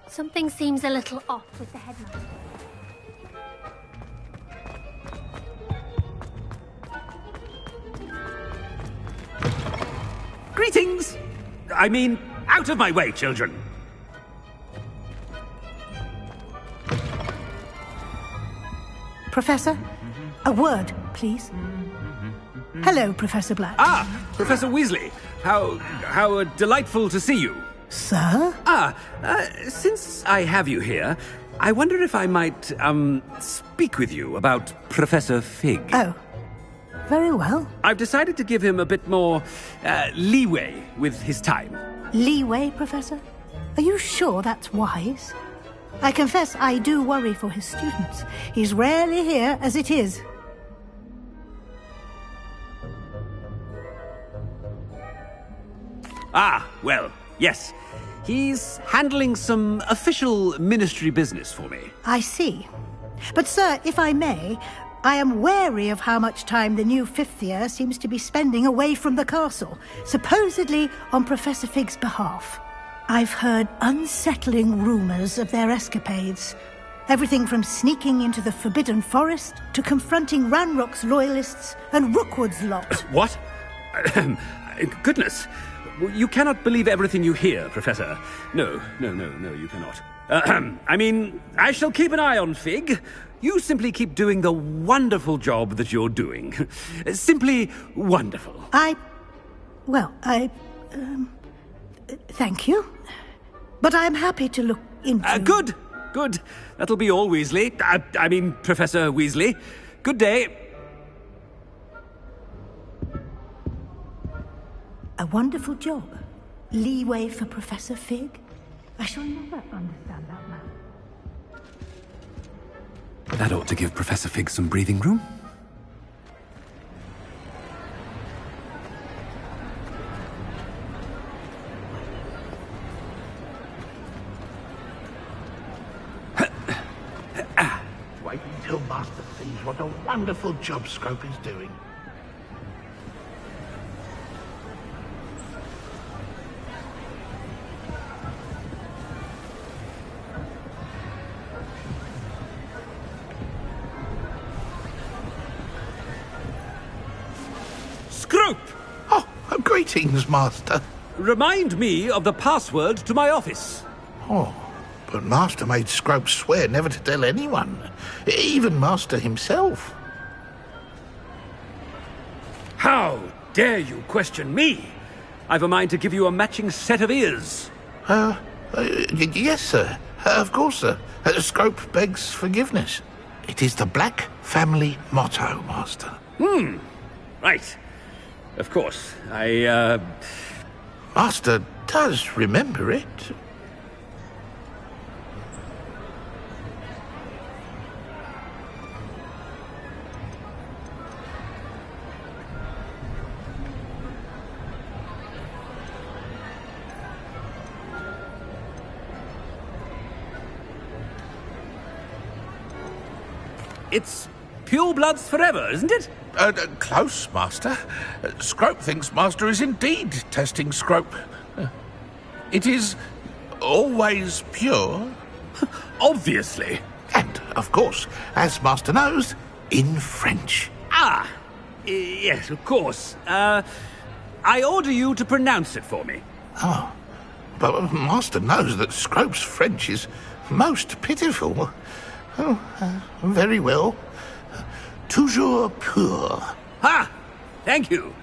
Something seems a little off with the headmaster. Greetings! I mean, out of my way, children! Professor, a word, please. Hello, Professor Black. Ah, Professor Weasley. How delightful to see you. Sir? Since I have you here, I wonder if I might, speak with you about Professor Fig. Oh. Very well. I've decided to give him a bit more leeway with his time. Leeway, Professor? Are you sure that's wise? I confess I do worry for his students. He's rarely here as it is. Ah, well, yes. He's handling some official ministry business for me. I see. But, sir, if I may, I am wary of how much time the new fifth year seems to be spending away from the castle, supposedly on Professor Fig's behalf. I've heard unsettling rumors of their escapades. Everything from sneaking into the Forbidden Forest to confronting Ranrock's loyalists and Rookwood's lot. What? Goodness. You cannot believe everything you hear, Professor. No, you cannot. I mean, I shall keep an eye on Fig. You simply keep doing the wonderful job that you're doing. Simply wonderful. Thank you. But I'm happy to look into... Good. That'll be all, Weasley. I mean, Professor Weasley. Good day. A wonderful job. Leeway for Professor Fig. I shall never understand that man. That ought to give Professor Fig some breathing room. Wait until Master sees what a wonderful job Scrope is doing. Greetings, Master. Remind me of the password to my office. Oh, but Master made Scrope swear never to tell anyone, even Master himself. How dare you question me? I've a mind to give you a matching set of ears. Yes, sir. Of course, sir. Scrope begs forgiveness. It is the Black family motto, Master. Right. Of course. Master does remember it. It's pure bloods forever, isn't it? Close, Master. Scrope thinks Master is indeed testing Scrope. It is always pure. Obviously. And, of course, as Master knows, in French. Yes, of course. I order you to pronounce it for me. Oh, but Master knows that Scrope's French is most pitiful. Oh, very well. Toujours pur. Ha! Thank you.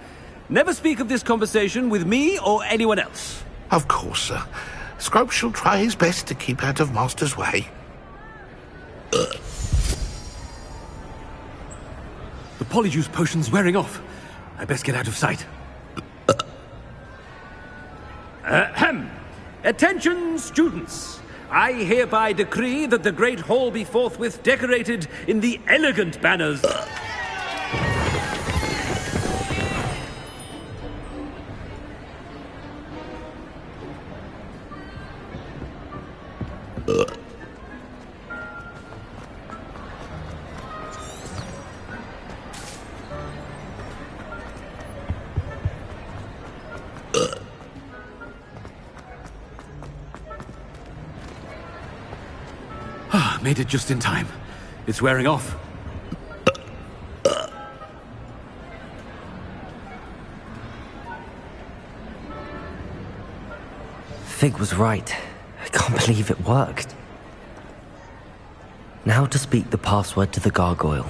Never speak of this conversation with me or anyone else. Of course, sir. Scrope shall try his best to keep out of Master's way. The polyjuice potion's wearing off. I best get out of sight. Ahem. Attention, students. I hereby decree that the Great Hall be forthwith decorated in the elegant banners. Made it just in time. It's wearing off. Fig was right. I can't believe it worked. Now to speak the password to the gargoyle.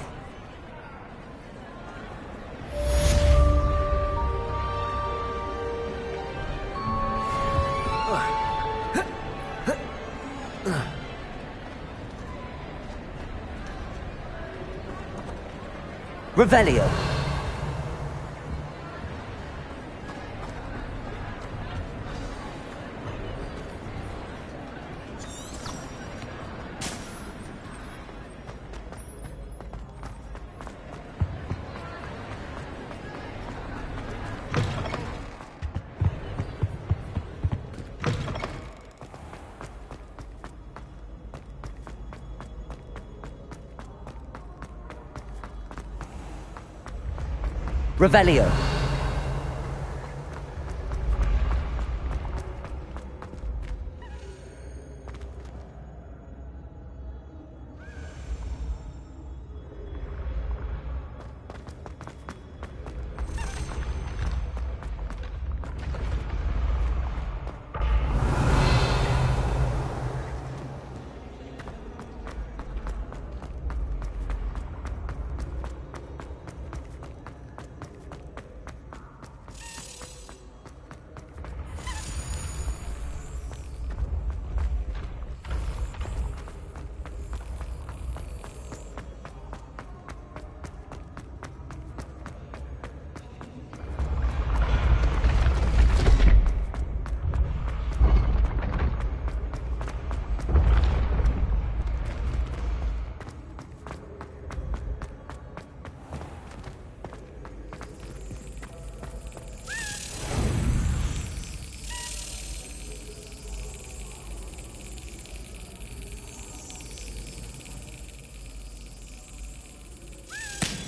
Revelio. Revelio.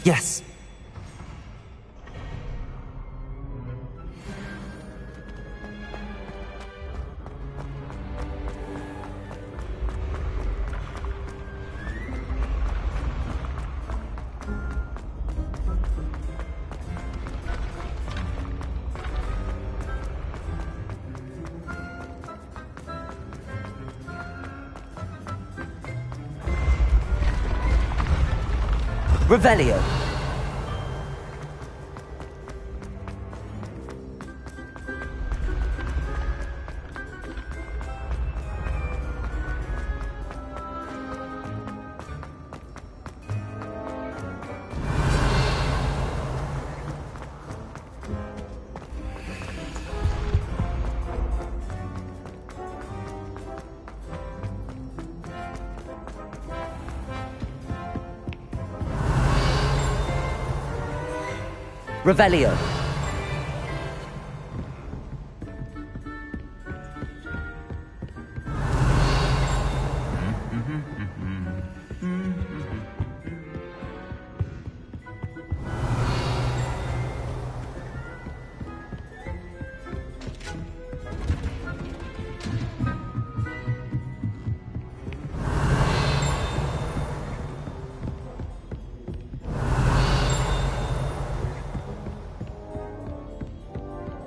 Yes. Revelio. Revelio.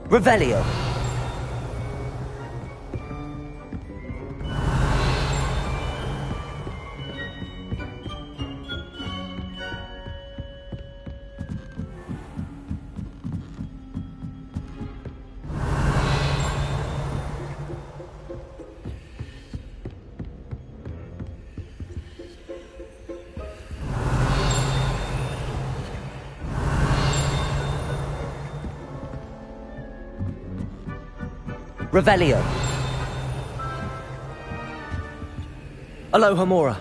Revelio. Revelio. Alohomora.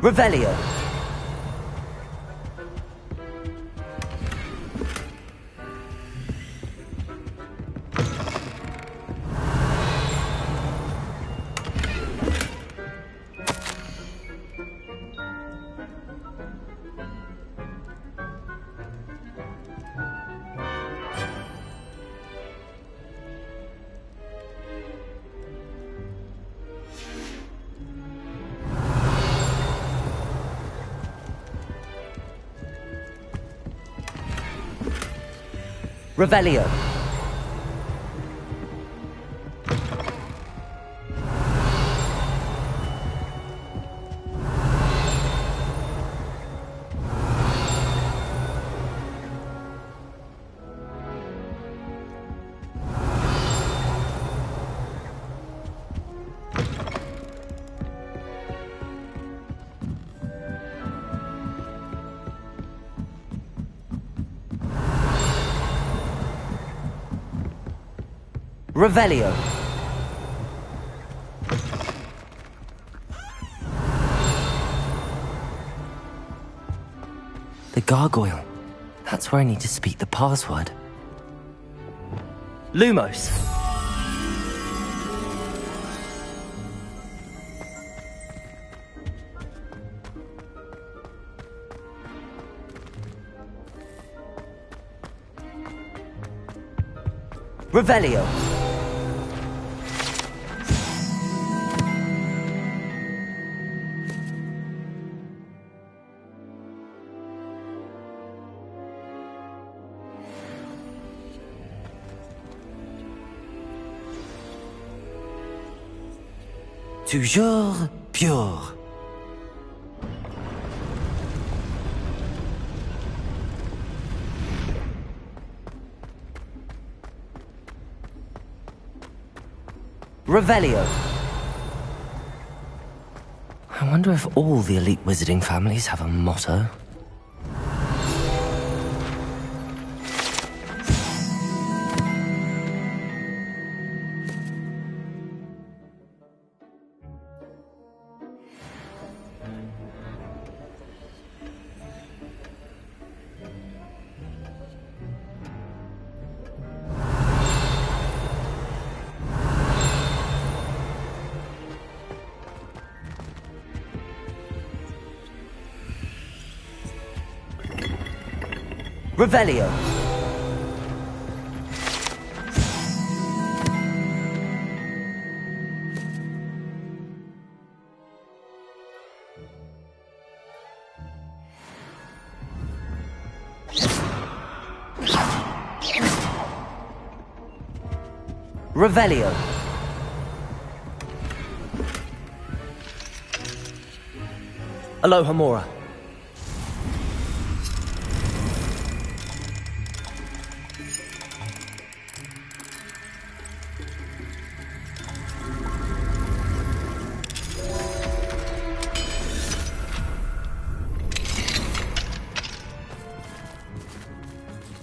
Revelio. Revelio. Revelio. The gargoyle. That's where I need to speak the password. Lumos. Revelio. Toujours pure. Revelio. I wonder if all the elite wizarding families have a motto. Revelio. Revelio. Aloha Mora.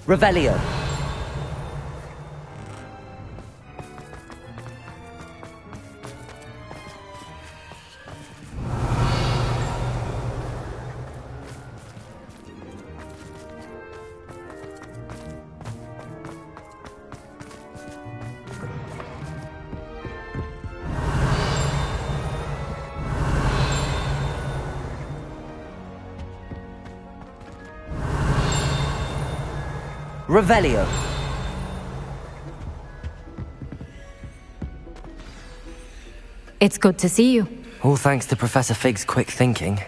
Revelio. Revelio. It's good to see you. All thanks to Professor Fig's quick thinking.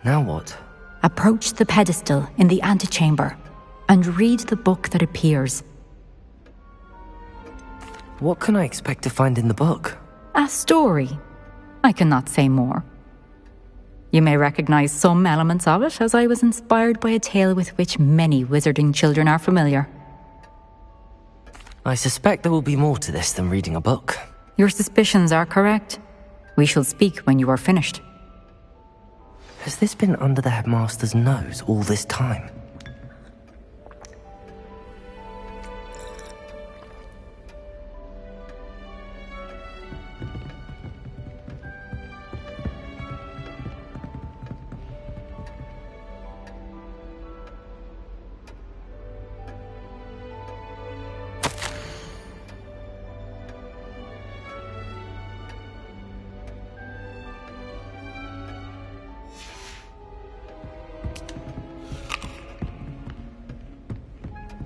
Now what? Approach the pedestal in the antechamber and read the book that appears. What can I expect to find in the book? A story. I cannot say more. You may recognize some elements of it, as I was inspired by a tale with which many wizarding children are familiar. I suspect there will be more to this than reading a book. Your suspicions are correct. We shall speak when you are finished. Has this been under the headmaster's nose all this time?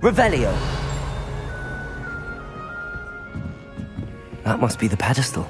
Revelio. That must be the pedestal.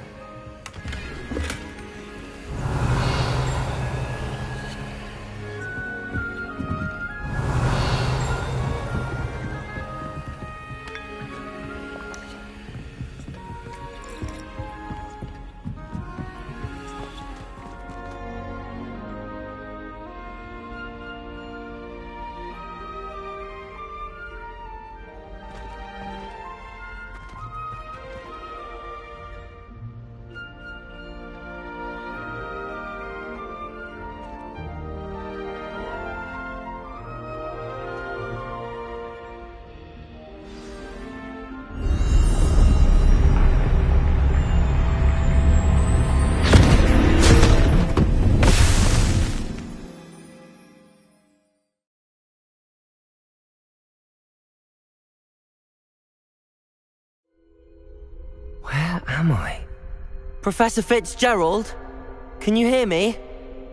Where am I? Professor Fitzgerald? Can you hear me?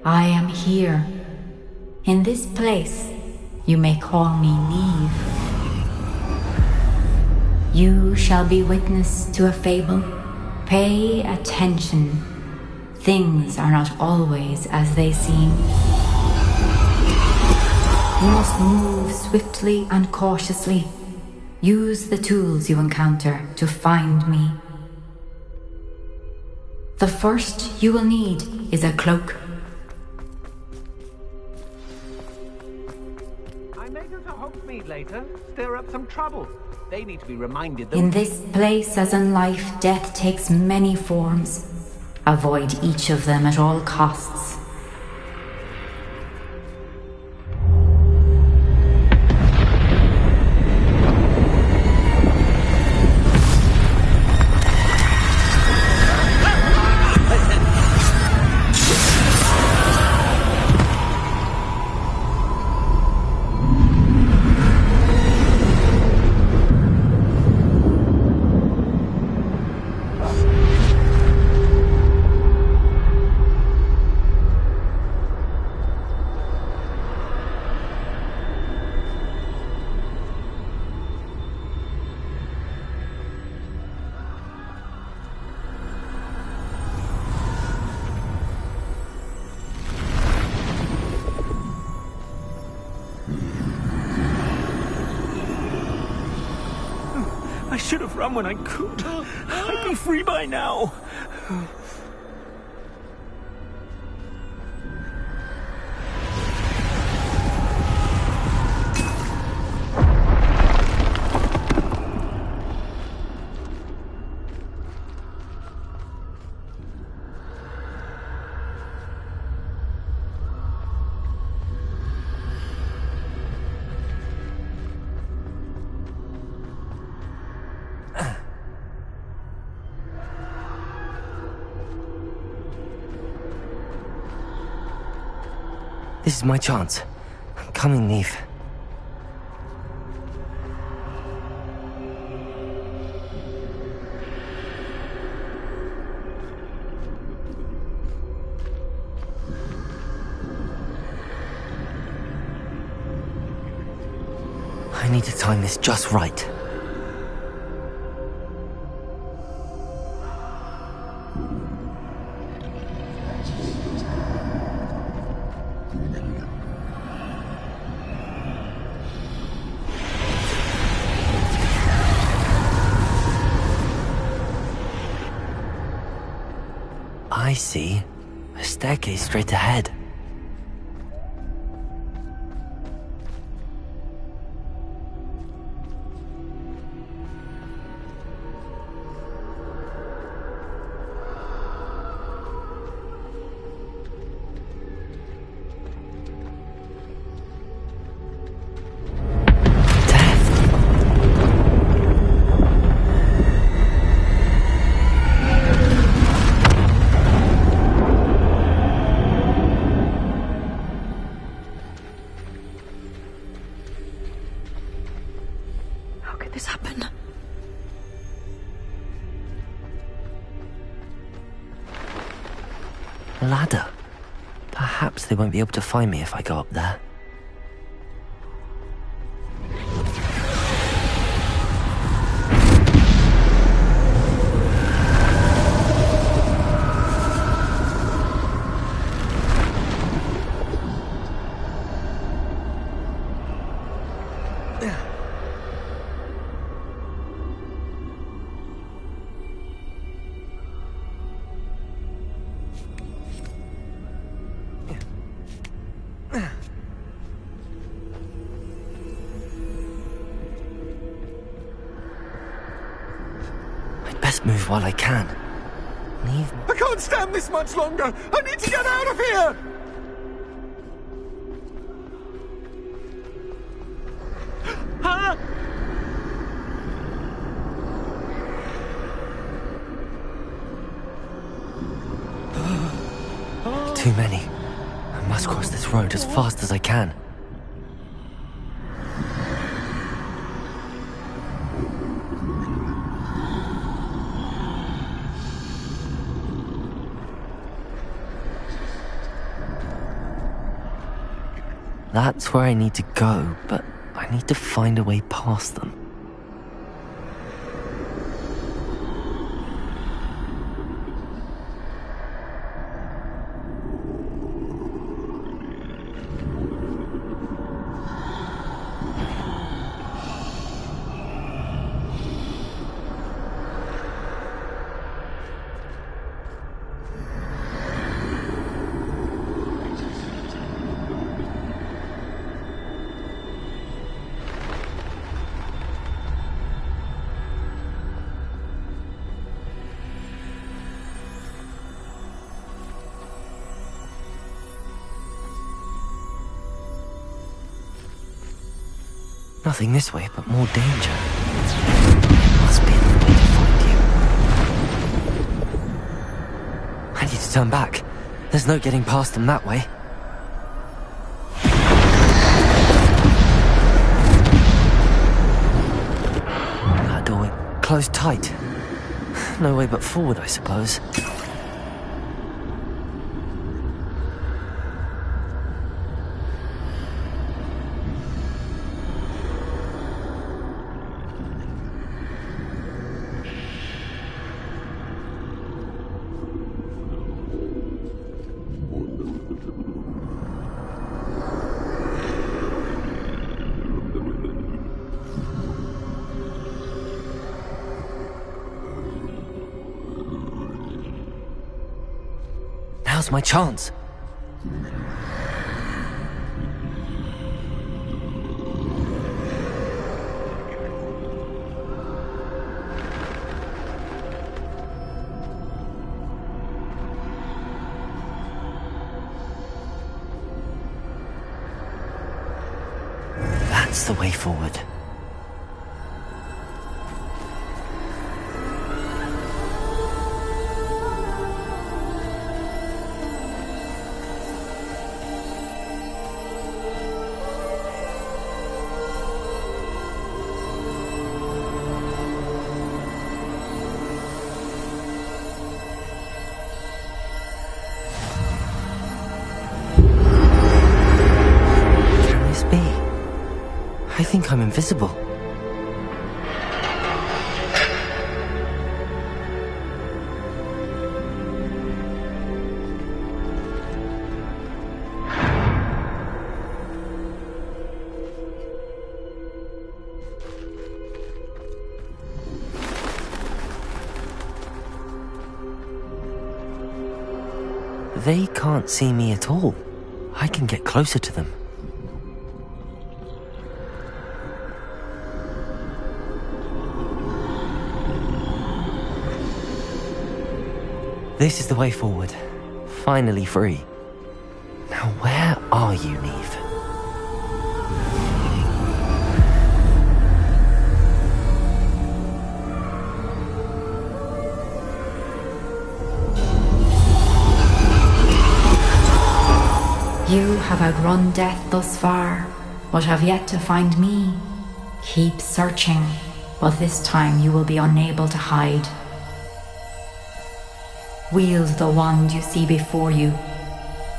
I am here. In this place, you may call me Neve. You shall be witness to a fable. Pay attention. Things are not always as they seem. You must move swiftly and cautiously. Use the tools you encounter to find me. The first you will need is a cloak. I may go to Hogsmeade later, stir up some trouble. They need to be reminded that... In this place, as in life, death takes many forms. Avoid each of them at all costs. should have run when I could. I'd be free by now. This is my chance. I'm coming, Neve. I need to time this just right. I see. A staircase straight ahead. A ladder. Perhaps they won't be able to find me if I go up there. Move while I can. Leave me. I can't stand this much longer! I need to get out of here! Huh? Too many. I must cross this road as fast as I can. That's where I need to go, but I need to find a way past them. Nothing this way, but more danger. There must be another way to find you. I need to turn back. There's no getting past them that way. That doorway closed tight. No way but forward, I suppose. Now's my chance. That's the way forward. I think I'm invisible. They can't see me at all. I can get closer to them. This is the way forward. Finally free. Now where are you, Neve? You have outrun death thus far, but have yet to find me. Keep searching, but this time you will be unable to hide. Wield the wand you see before you.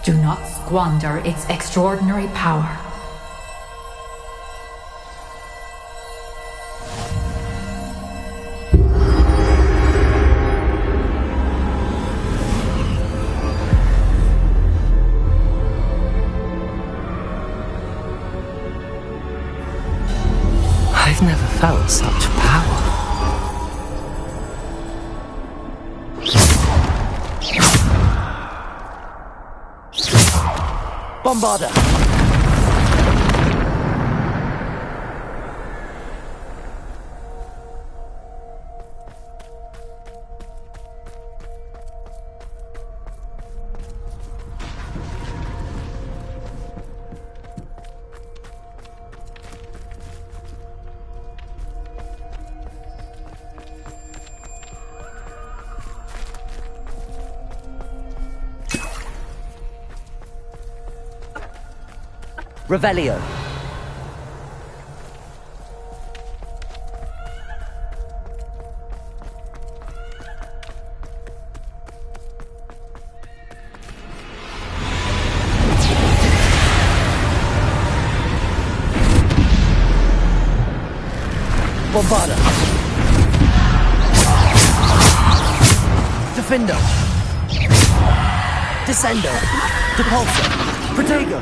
Do not squander its extraordinary power. I've never felt such power. Bombarder! Revelio. Bombarder. Defender. Descendo. Depulsor. Protego.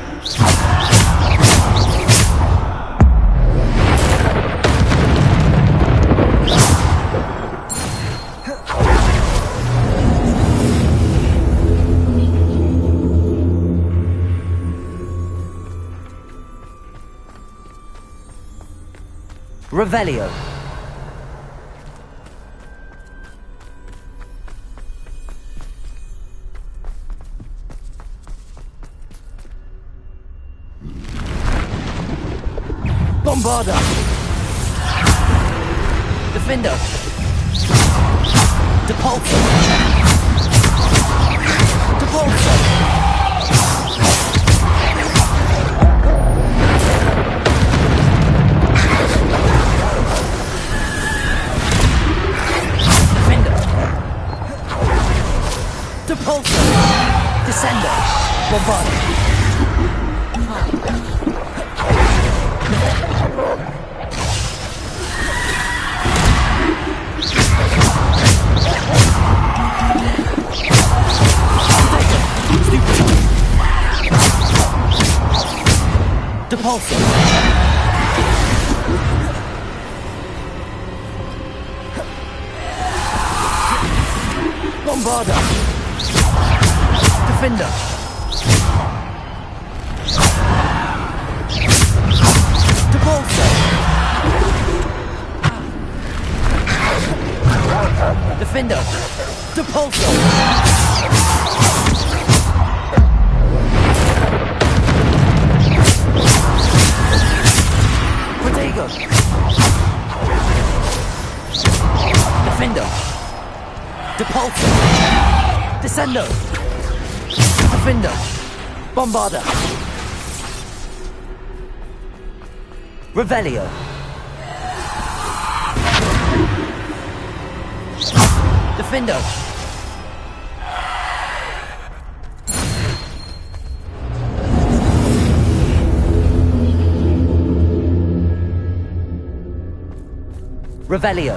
Revelio. Bombarder. Defender. Depulsor. Depulsor. Depulsor! Descendo! Bombarder! Depulsor! Bombarder! Defender. Depulso. Defender. Depulso. Protego. Defender. Depulso. Descendo. Defender. Bombarda. Revelio. Defender. Revelio.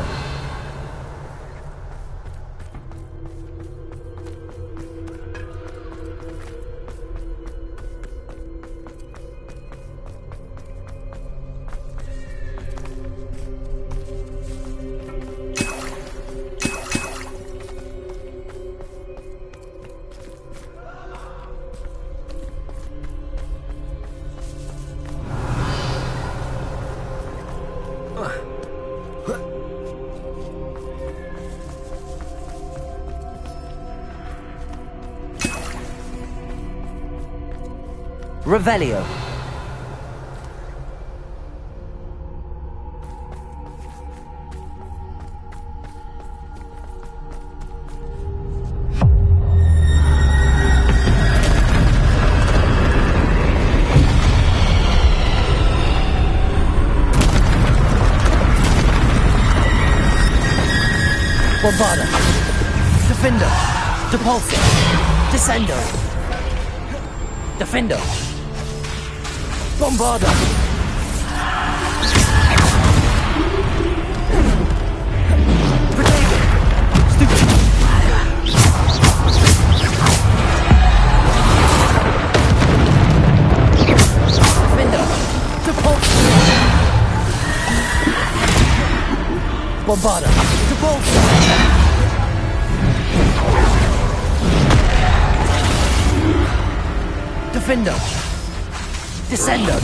Revelio. Bombarda. Defender. Depulso. Descendo. Defender. Bombarda. Protego. Stupid. Defender. Depulso. Bombarda. Depulso. Defender. Descendo.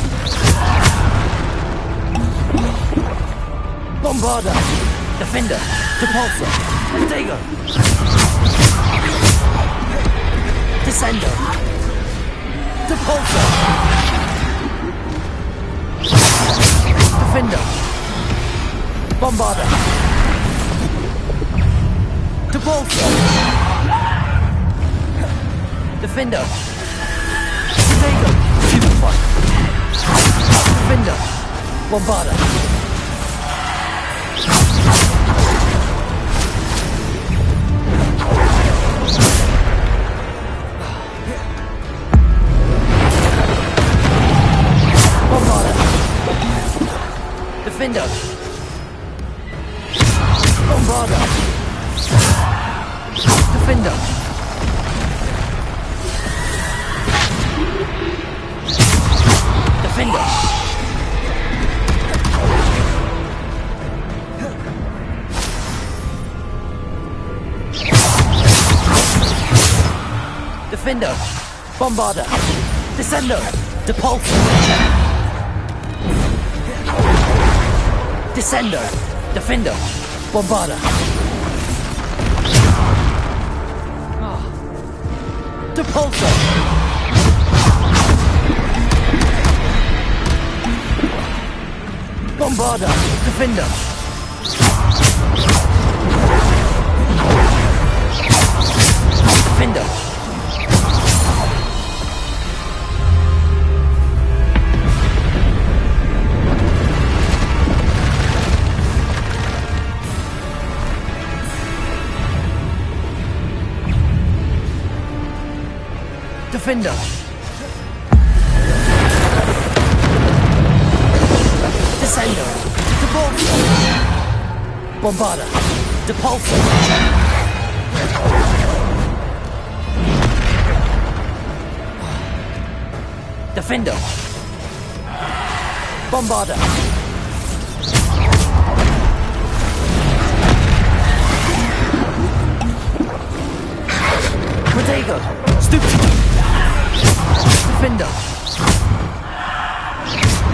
Bombarda. Defender. Depulso. Protego. Descendo. Depulso. Defender. Bombarda. Depulso. Defender. Protego. Stupefy. Defender. Bombarda. Bombarda. Defender. Bombarda. Defender. Defender. Defender. Bombarda. Descendo. Depulso. Descendo. Defender. Bombarda. Depulso. Bombarda. Defender. Defender. Defender. Descendo. Depulso. Bombarda. Depulso. Defender. Bombarda. Protego. Stupid. Defender!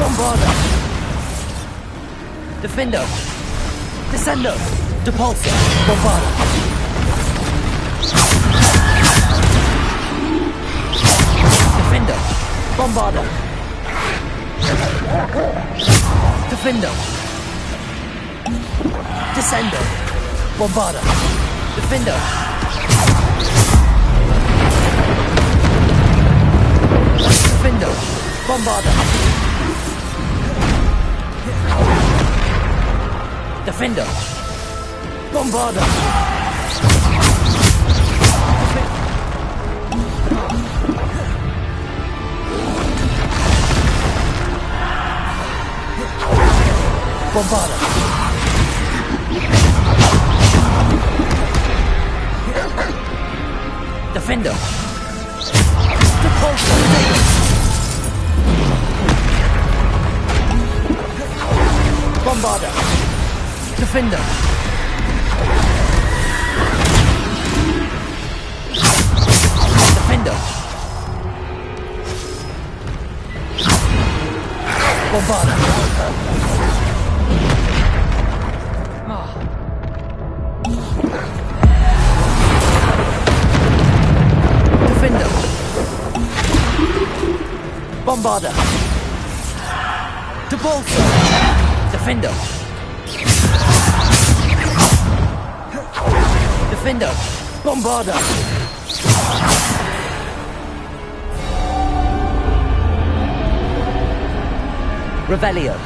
Bombarda! Defender! Descendo! Depulso! Bombarda! Defender! Bombarda! Defender! Descendo! Bombarda! Defender! Defender! Bombarda! Defender! Bombarda! Bombarda! Defender! Depulso! Bombarda! Defender! Defender! Bombarda! Defender! Bombarda! Depulso! Defender! Defender! Bombarda! Revelio.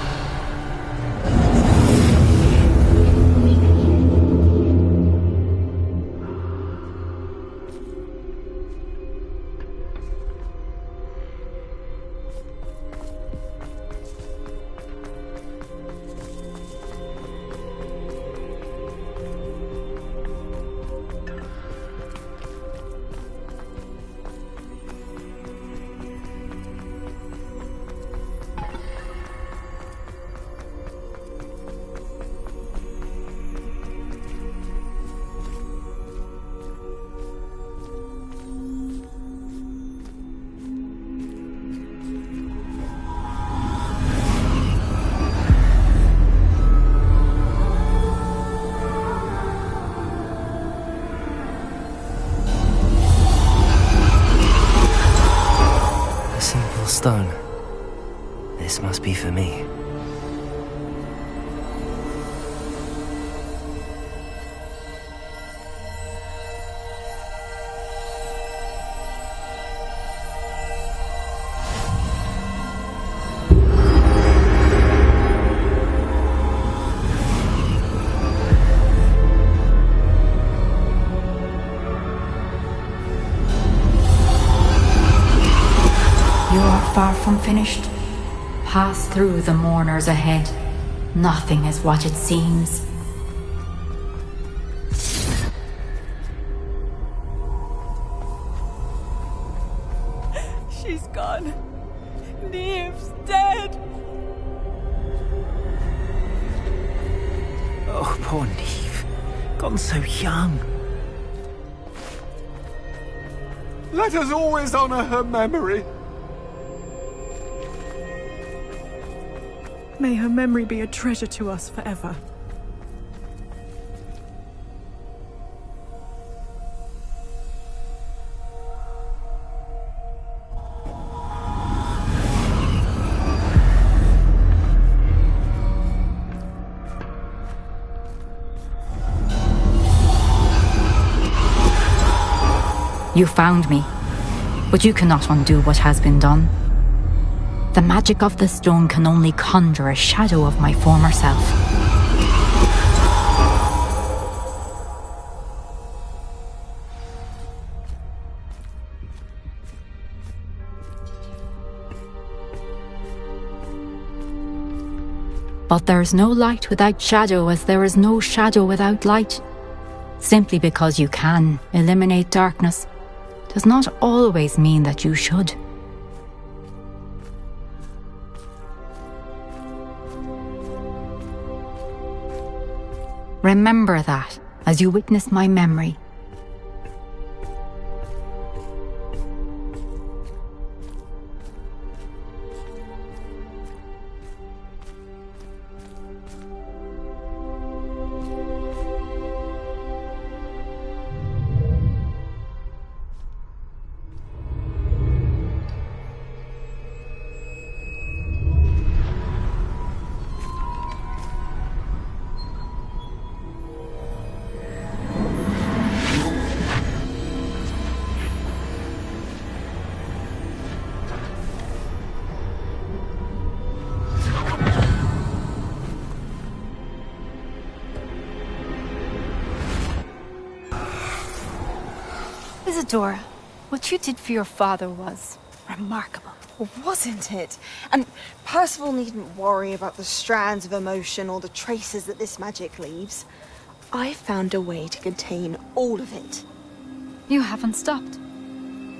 Stone. This must be for me. Far from finished. Pass through the mourners ahead. Nothing is what it seems. She's gone. Neve's dead. Oh, poor Neve. Gone so young. Let us always honor her memory. May her memory be a treasure to us forever. You found me, but you cannot undo what has been done. The magic of the stone can only conjure a shadow of my former self. But there is no light without shadow, as there is no shadow without light. Simply because you can eliminate darkness does not always mean that you should. Remember that as you witness my memory. Isadora, what you did for your father was remarkable. Wasn't it? And Percival needn't worry about the strands of emotion or the traces that this magic leaves. I found a way to contain all of it. You haven't stopped.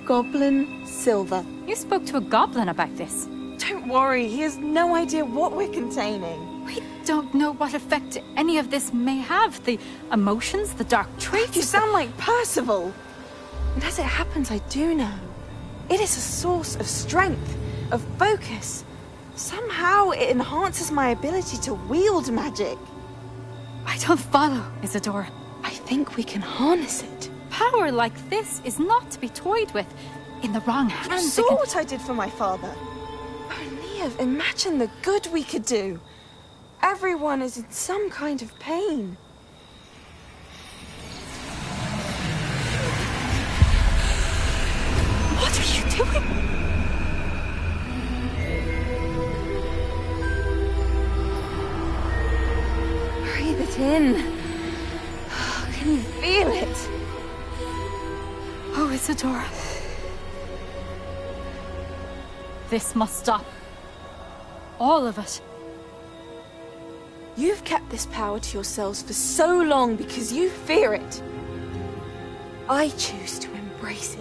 Goblin Silver. You spoke to a goblin about this. Don't worry, he has no idea what we're containing. We don't know what effect any of this may have. The emotions, the dark traits. You sound like Percival. And as it happens, I do know. It is a source of strength, of focus. Somehow it enhances my ability to wield magic. I don't follow, Isadora. I think we can harness it. Power like this is not to be toyed with. In the wrong hands. You saw what I did for my father. Neve, imagine the good we could do. Everyone is in some kind of pain. What are you doing? Breathe it in. Can you feel it? Oh, Isadora. This must stop. All of it. You've kept this power to yourselves for so long because you fear it. I choose to embrace it.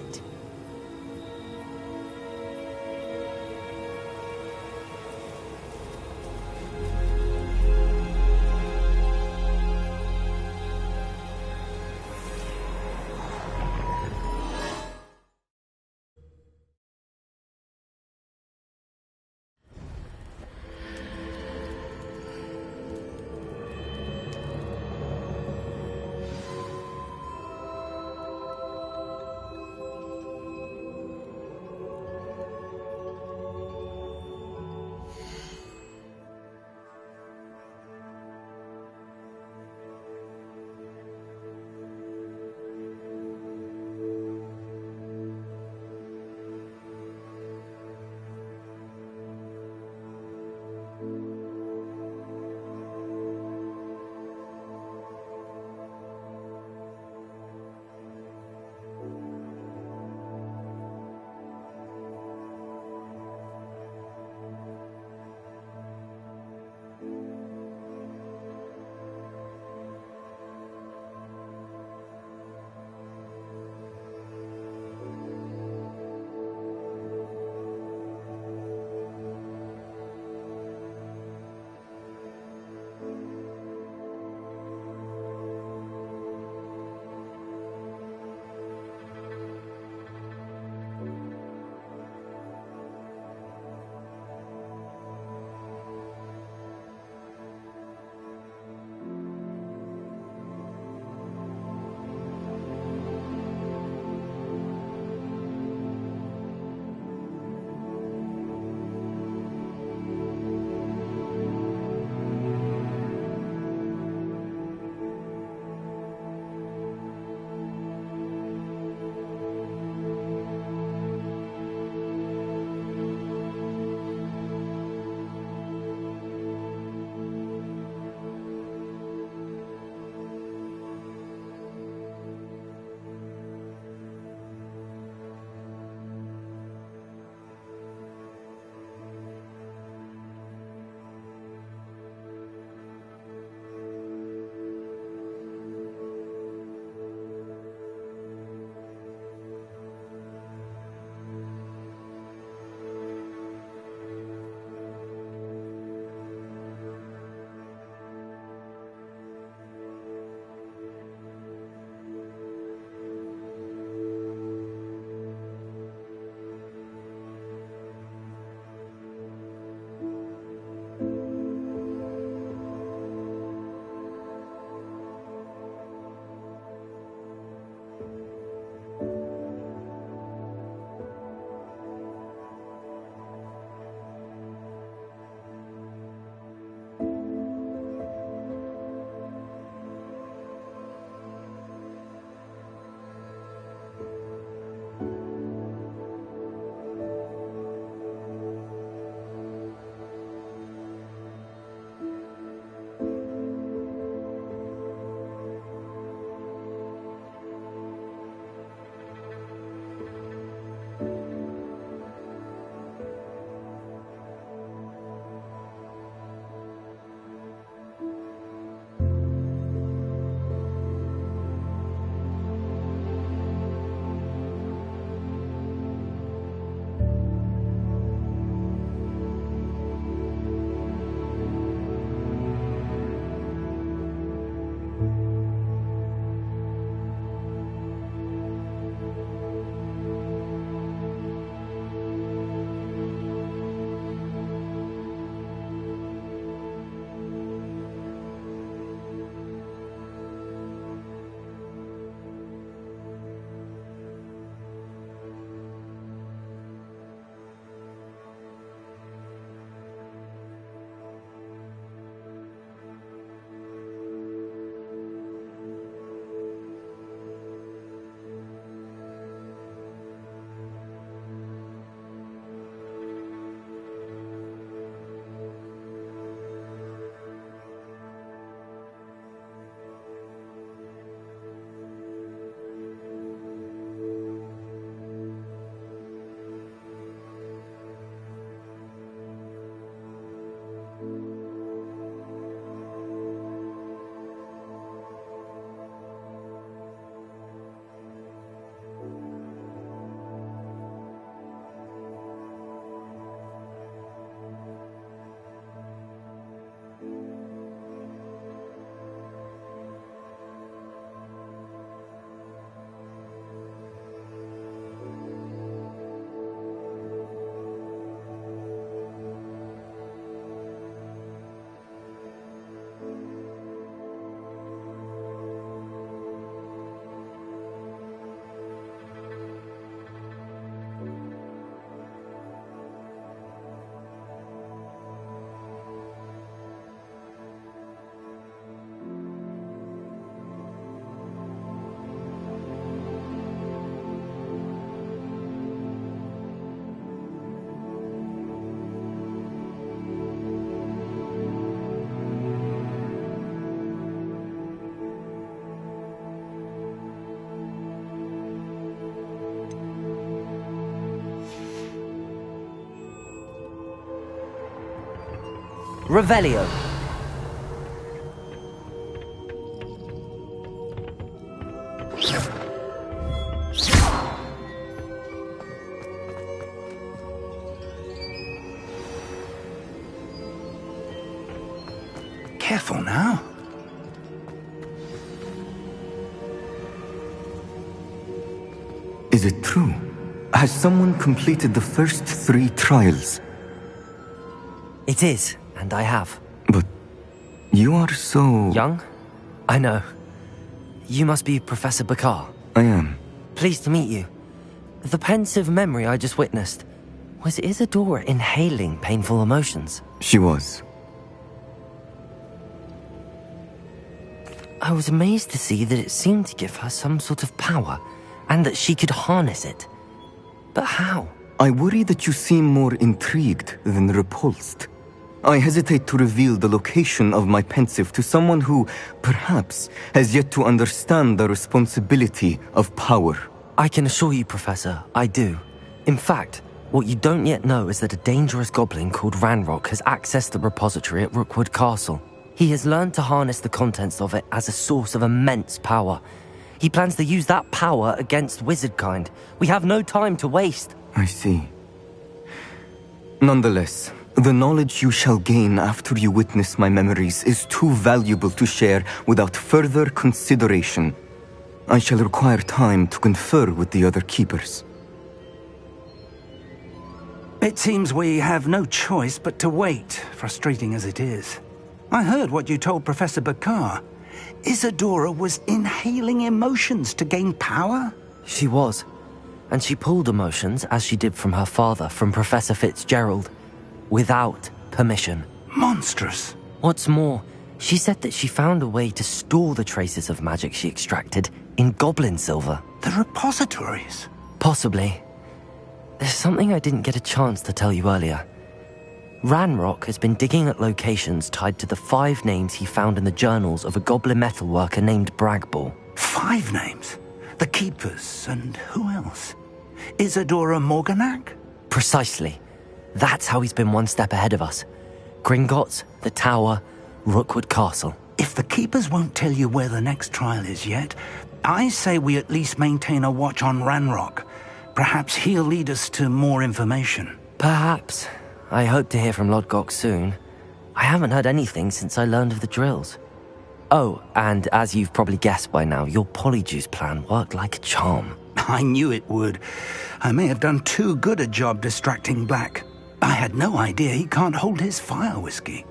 Revelio. Careful now. Is it true? Has someone completed the first 3 trials? It is, and I have. But you are so... Young? I know. You must be Professor Bakar. I am. Pleased to meet you. The pensive memory I just witnessed, was Isadora inhaling painful emotions? She was. I was amazed to see that it seemed to give her some sort of power, and that she could harness it. But how? I worry that you seem more intrigued than repulsed. I hesitate to reveal the location of my pensive to someone who, perhaps, has yet to understand the responsibility of power. I can assure you, Professor, I do. In fact, what you don't yet know is that a dangerous goblin called Ranrock has accessed the repository at Rookwood Castle. He has learned to harness the contents of it as a source of immense power. He plans to use that power against wizardkind. We have no time to waste. I see. Nonetheless, the knowledge you shall gain after you witness my memories is too valuable to share without further consideration. I shall require time to confer with the other keepers. It seems we have no choice but to wait, frustrating as it is. I heard what you told Professor Bakar. Isadora was inhaling emotions to gain power? She was. And she pulled emotions, as she did from her father, from Professor Fitzgerald, without permission. Monstrous. What's more, she said that she found a way to store the traces of magic she extracted in goblin silver. The repositories? Possibly. There's something I didn't get a chance to tell you earlier. Ranrock has been digging at locations tied to the 5 names he found in the journals of a goblin metalworker named Bragball. 5 names? The Keepers, and who else? Isadora Morganac? Precisely. That's how he's been one step ahead of us. Gringotts, the Tower, Rookwood Castle. If the Keepers won't tell you where the next trial is yet, I say we at least maintain a watch on Ranrock. Perhaps he'll lead us to more information. Perhaps. I hope to hear from Lodgok soon. I haven't heard anything since I learned of the drills. Oh, and as you've probably guessed by now, your Polyjuice plan worked like a charm. I knew it would. I may have done too good a job distracting Black. I had no idea he can't hold his fire whiskey.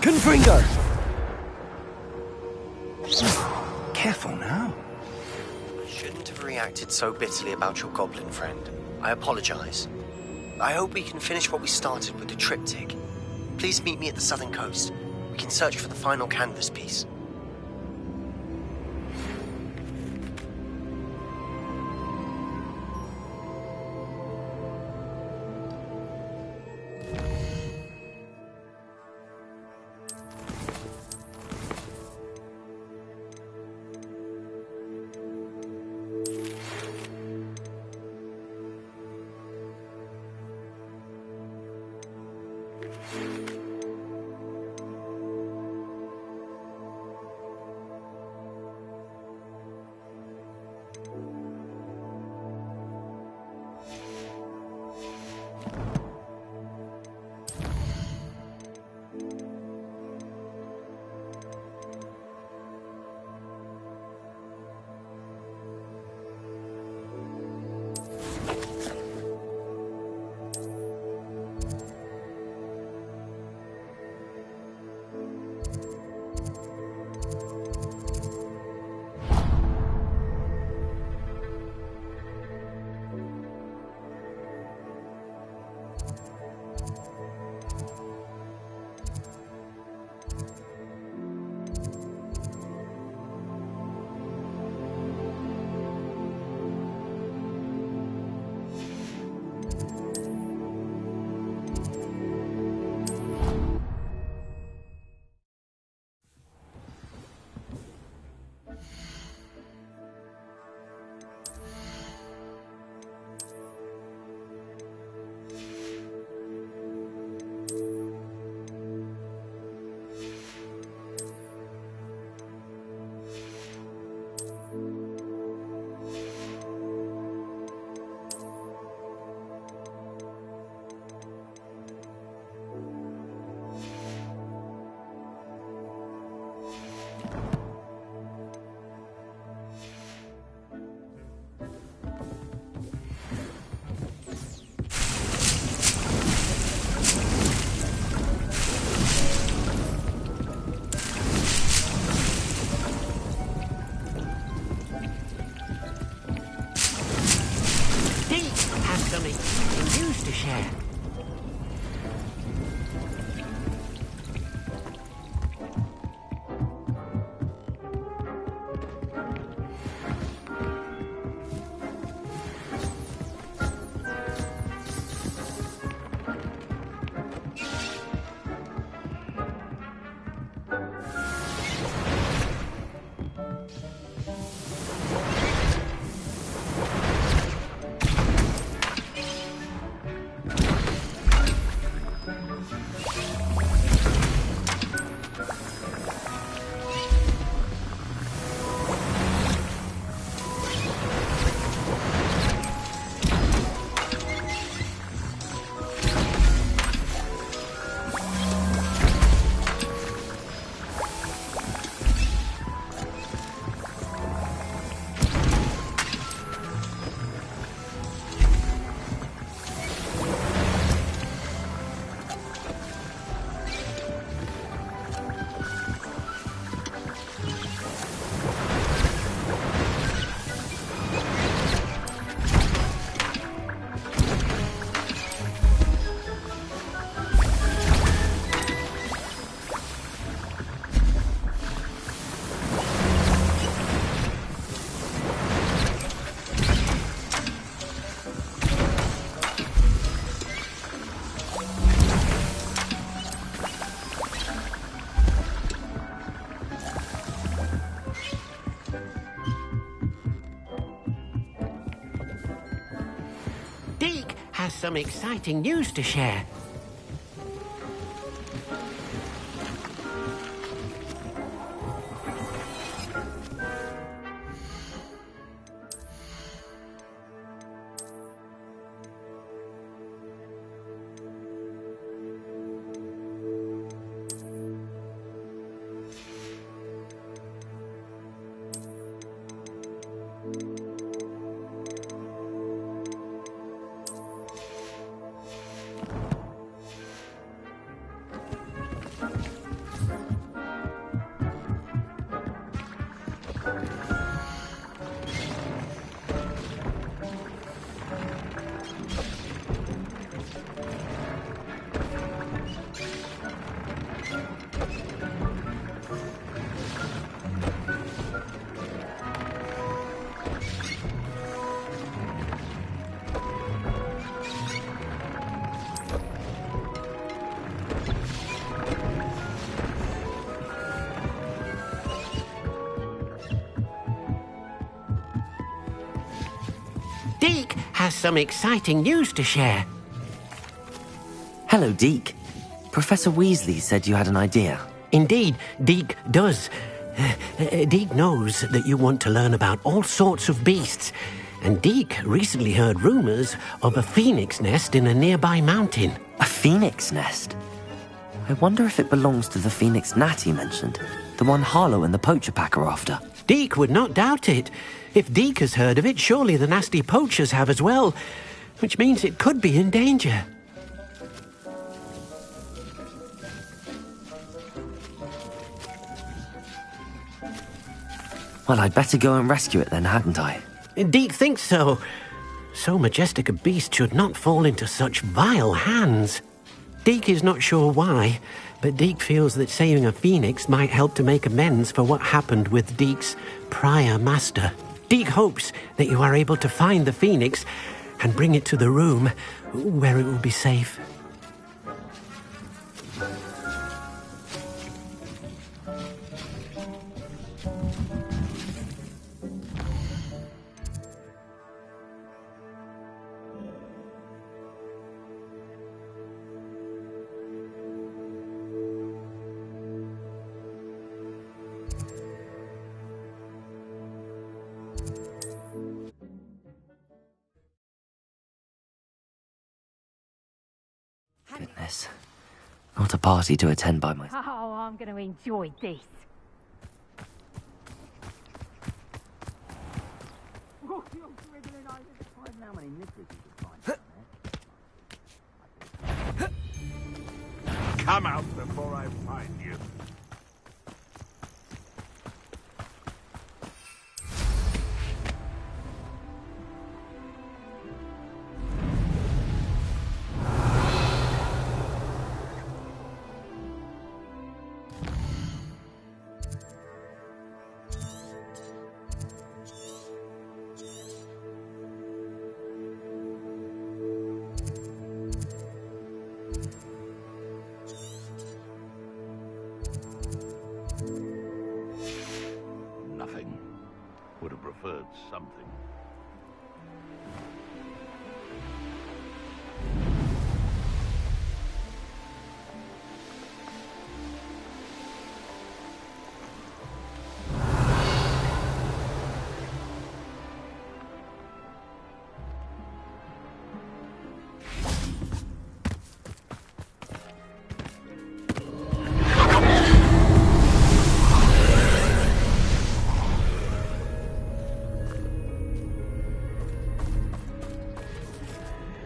Confringo! Careful now. I shouldn't have reacted so bitterly about your goblin friend. I apologize. I hope we can finish what we started with the triptych. Please meet me at the southern coast. We can search for the final canvas piece. some exciting news to share. Deke has some exciting news to share. Deke has some exciting news to share. Hello, Deke. Professor Weasley said you had an idea. Indeed, Deke does. Deke knows that you want to learn about all sorts of beasts, and Deke recently heard rumors of a phoenix nest in a nearby mountain. A phoenix nest? I wonder if it belongs to the phoenix gnat he mentioned, the one Harlow and the poacher pack are after. Deke would not doubt it. If Deke has heard of it, surely the nasty poachers have as well, which means it could be in danger. Well, I'd better go and rescue it then, hadn't I? Deke thinks so. So majestic a beast should not fall into such vile hands. Deke is not sure why, but Deke feels that saving a phoenix might help to make amends for what happened with Deke's prior master. Deke hopes that you are able to find the phoenix and bring it to the room where it will be safe. Goodness. Not a party to attend by myself. Oh, I'm going to enjoy this. Come out before I find you.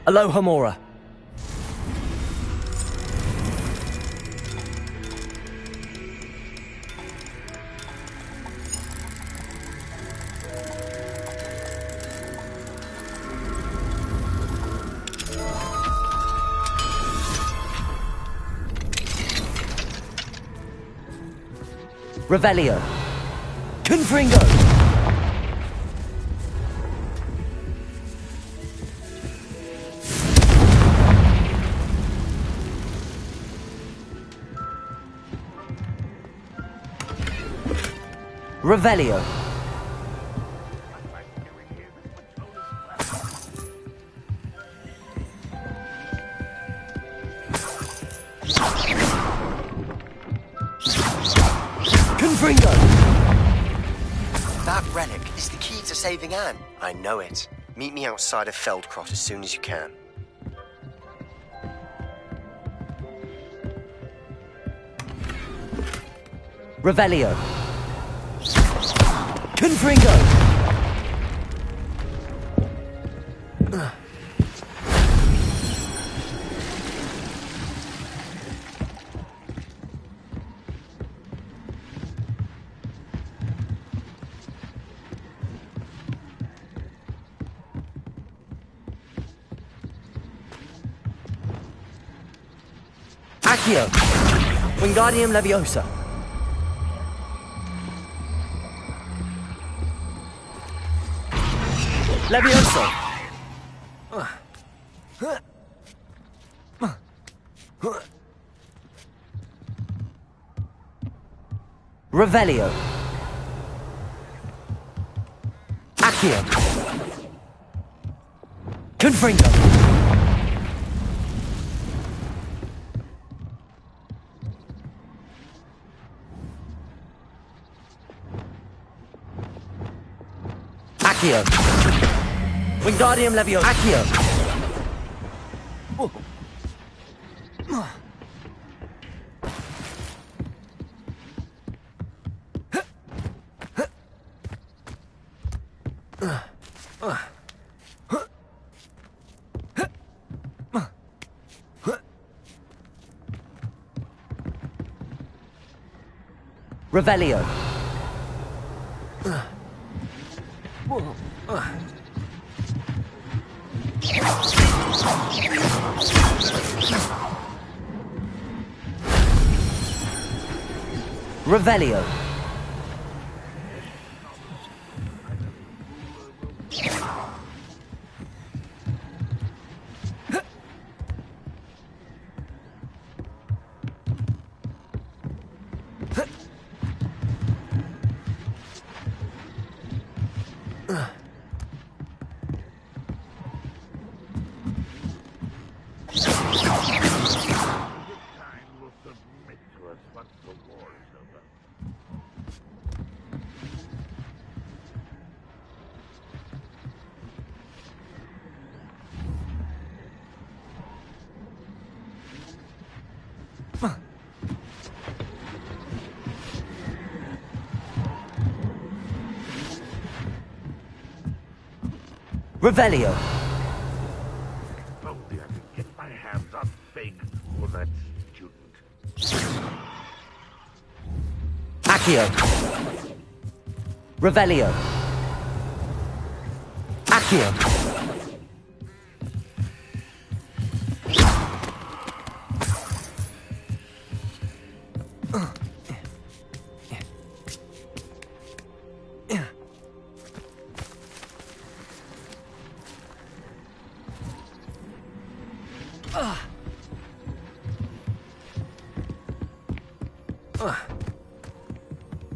Aloha Mora. Revelio. Confringo! Revelio. Confringo! That relic is the key to saving Anne. I know it. Meet me outside of Feldcroft as soon as you can. Revelio. Confringo! Accio. Wingardium Leviosa. Levioso. Revelio. Accio. Confringo. Accio. Wingardium Leviosa. Accio. Revelio. Revelio. Revelio. Only I could get my hands on Fig for that student. Accio. Revelio. Accio.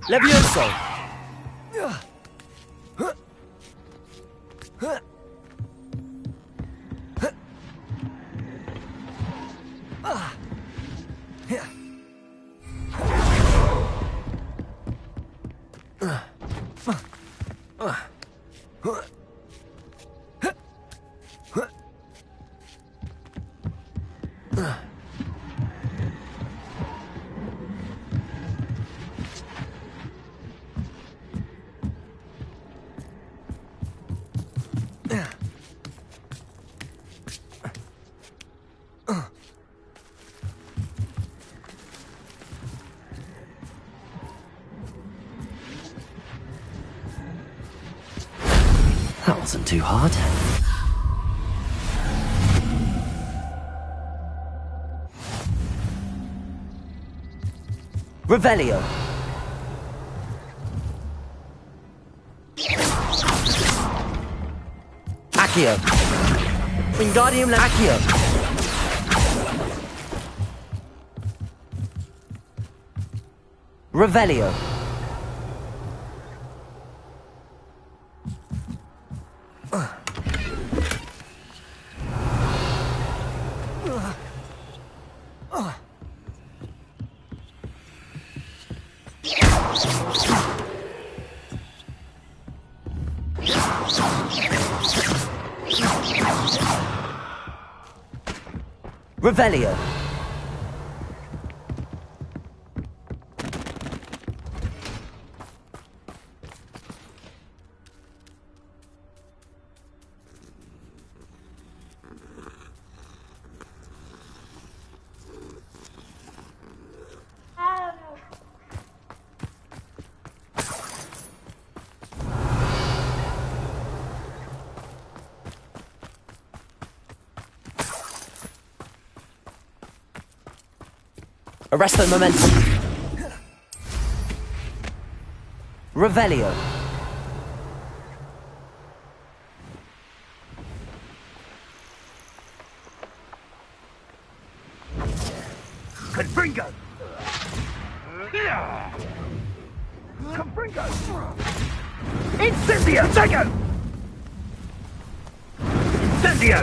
Levioso. wasn't too hard. Revelio. Accio. Wingardium Accio. Revelio. Revelio. Arresto momentum. Revelio. Confringo! Confringo! Incendio! Tego! Incendio!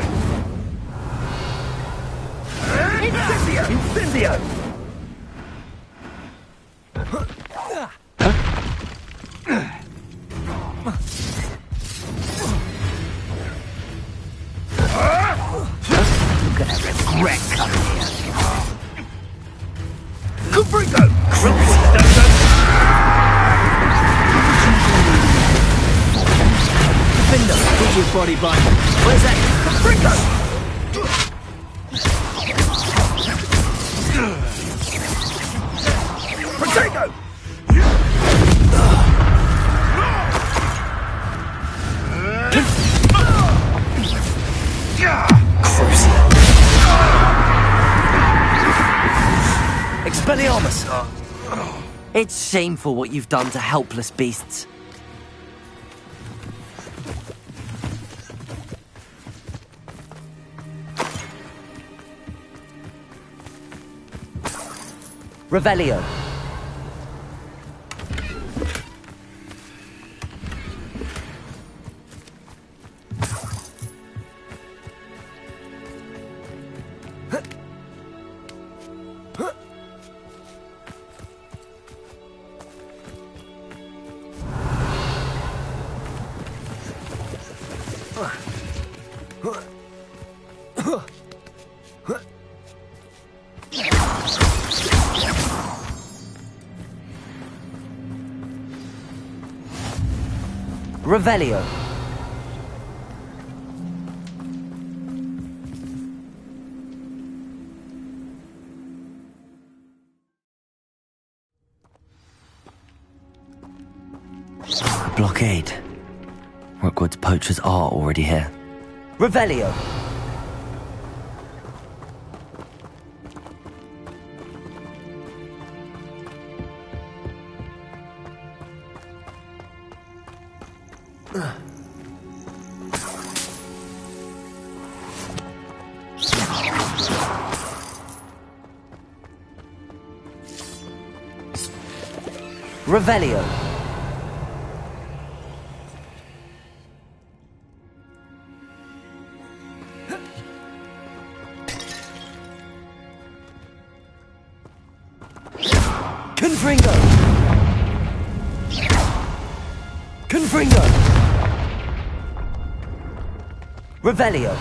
Incendio! Incendio! Regret coming here. Confringo! Defender, put your body blind. Where's that? Confringo! Protego! Expelliarmus! It's shameful what you've done to helpless beasts. Revelio. Revelio. Blockade. Rookwood's poachers are already here. Revelio. Revelio. Confringo. Confringo. Revelio.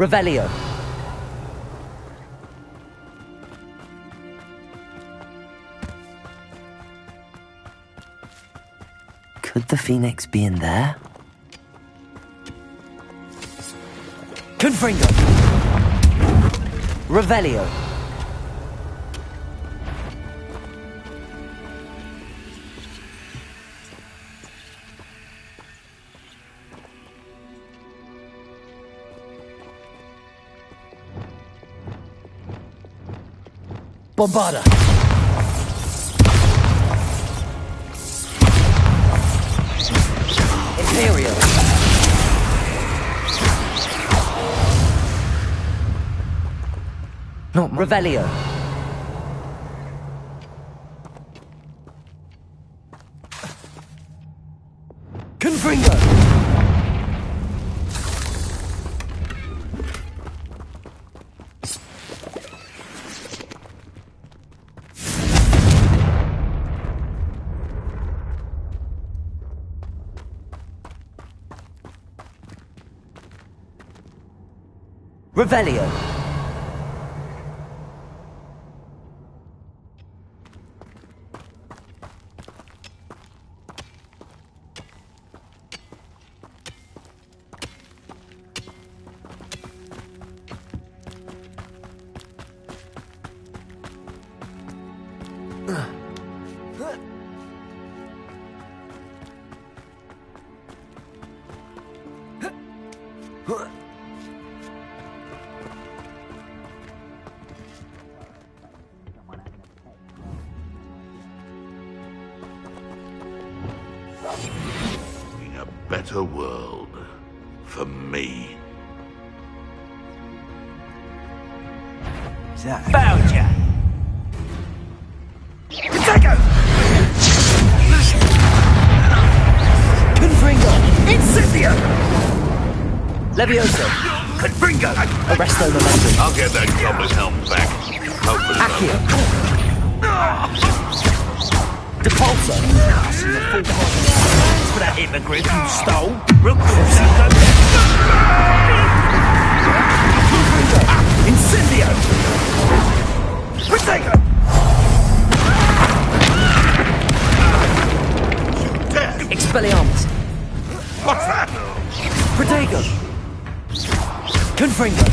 Revelio. Could the Phoenix be in there? Confringo. Revelio. Bombarda. Imperial. Not Revelio. Confringo. Revelio. A better world for me. Found ya! Protego! Confringo. Incendio! Levioso. Confringo! Arresto momentum. I'll get that goblet helm back. Hopefully Accio. Depulso. For that immigrant who stole. Incendio! Protego! Expelliarmus. What's that? Protego. Confringo.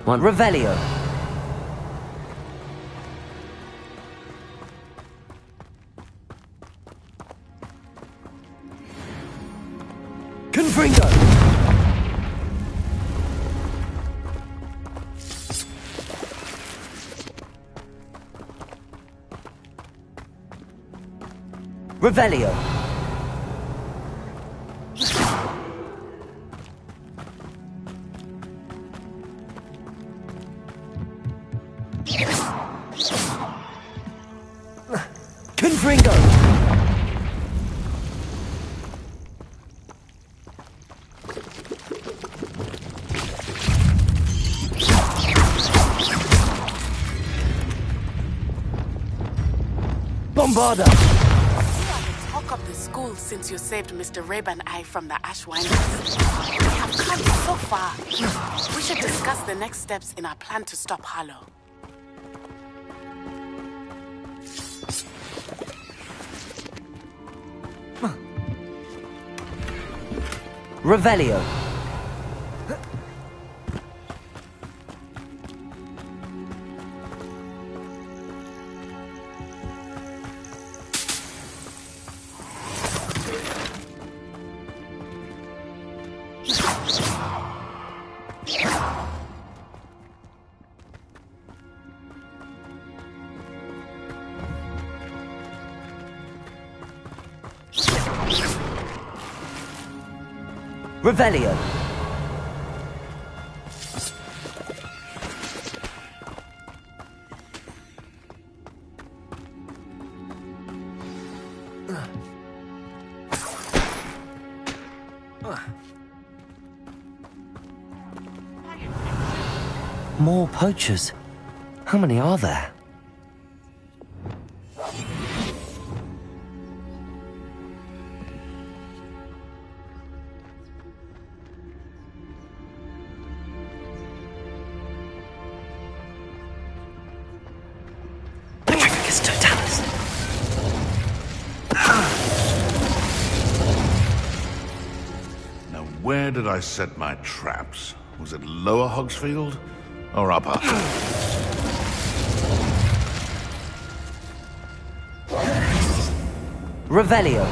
One Revelio. Confringo. Revelio. Confringo. Bombarda. Talk of the school since you saved Mr. Rabe and I from the Ashwinders. We have come so far. We should discuss the next steps in our plan to stop Harlow. Revelio. Revelio. More poachers. How many are there? Where did I set my traps? Was it Lower Hogsfield or Upper? Revelio.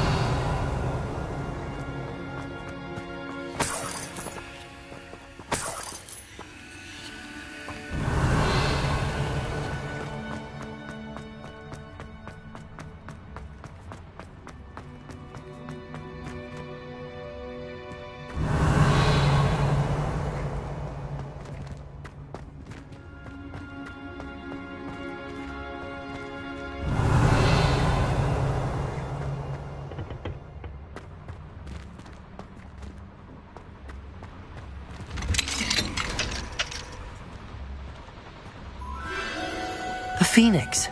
The Phoenix.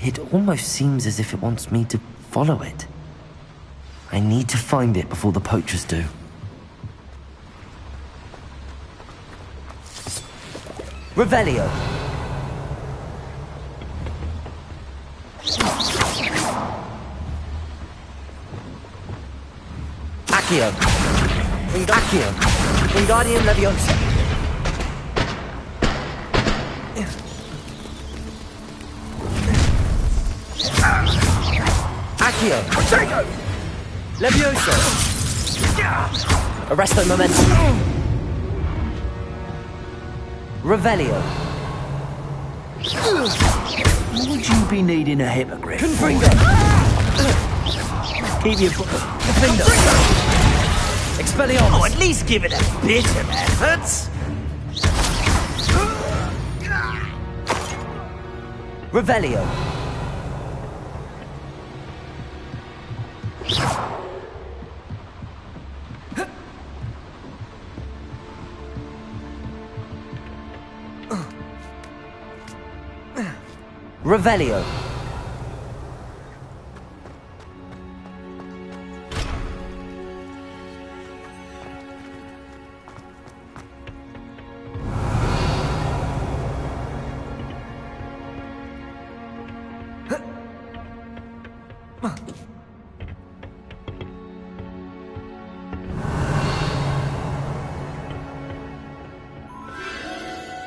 It almost seems as if it wants me to follow it. I need to find it before the poachers do. Revelio. Accio. Wingardium Leviosa. Accio. Leviosa. Arresto Momentum. Revelio. Would you be needing a hippogriff? Confringo. Keep your foot. Defender. Expelliarmus. Oh, at least give it a bit of effort. Revelio. Revelio.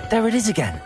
There it is again.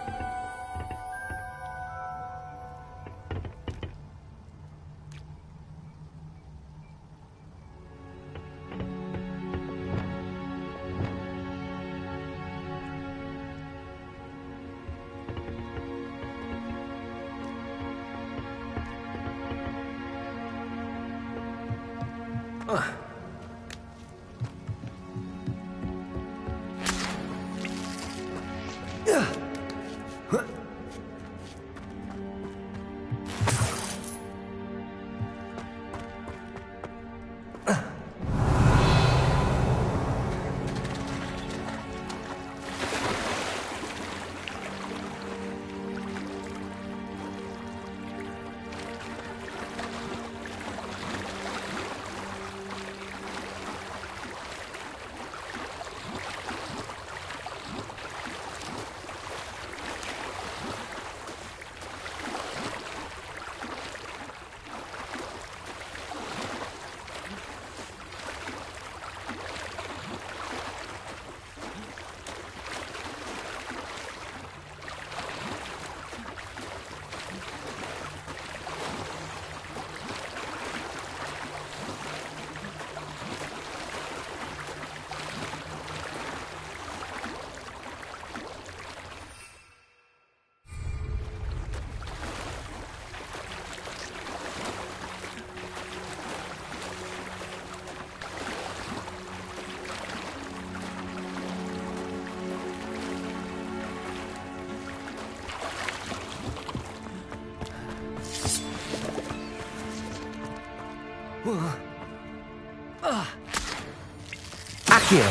Accio.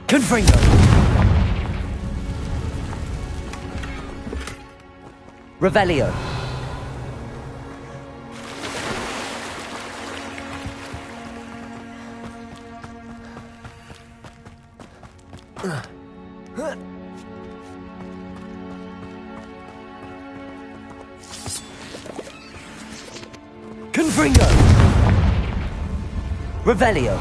Confringo. Revelio. Confringo! Revelio!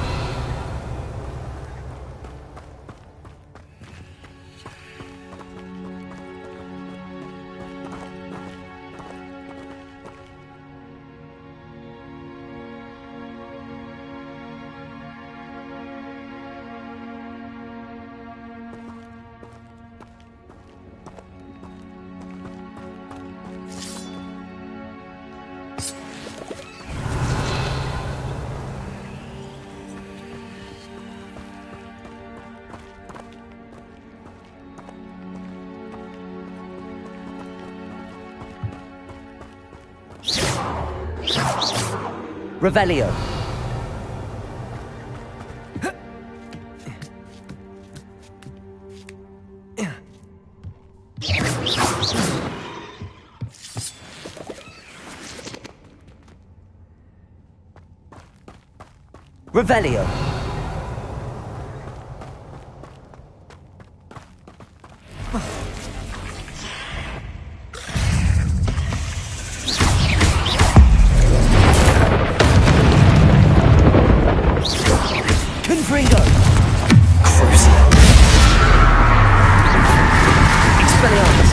Revelio. Revelio. Confringo! Crucio! Expelliarmus!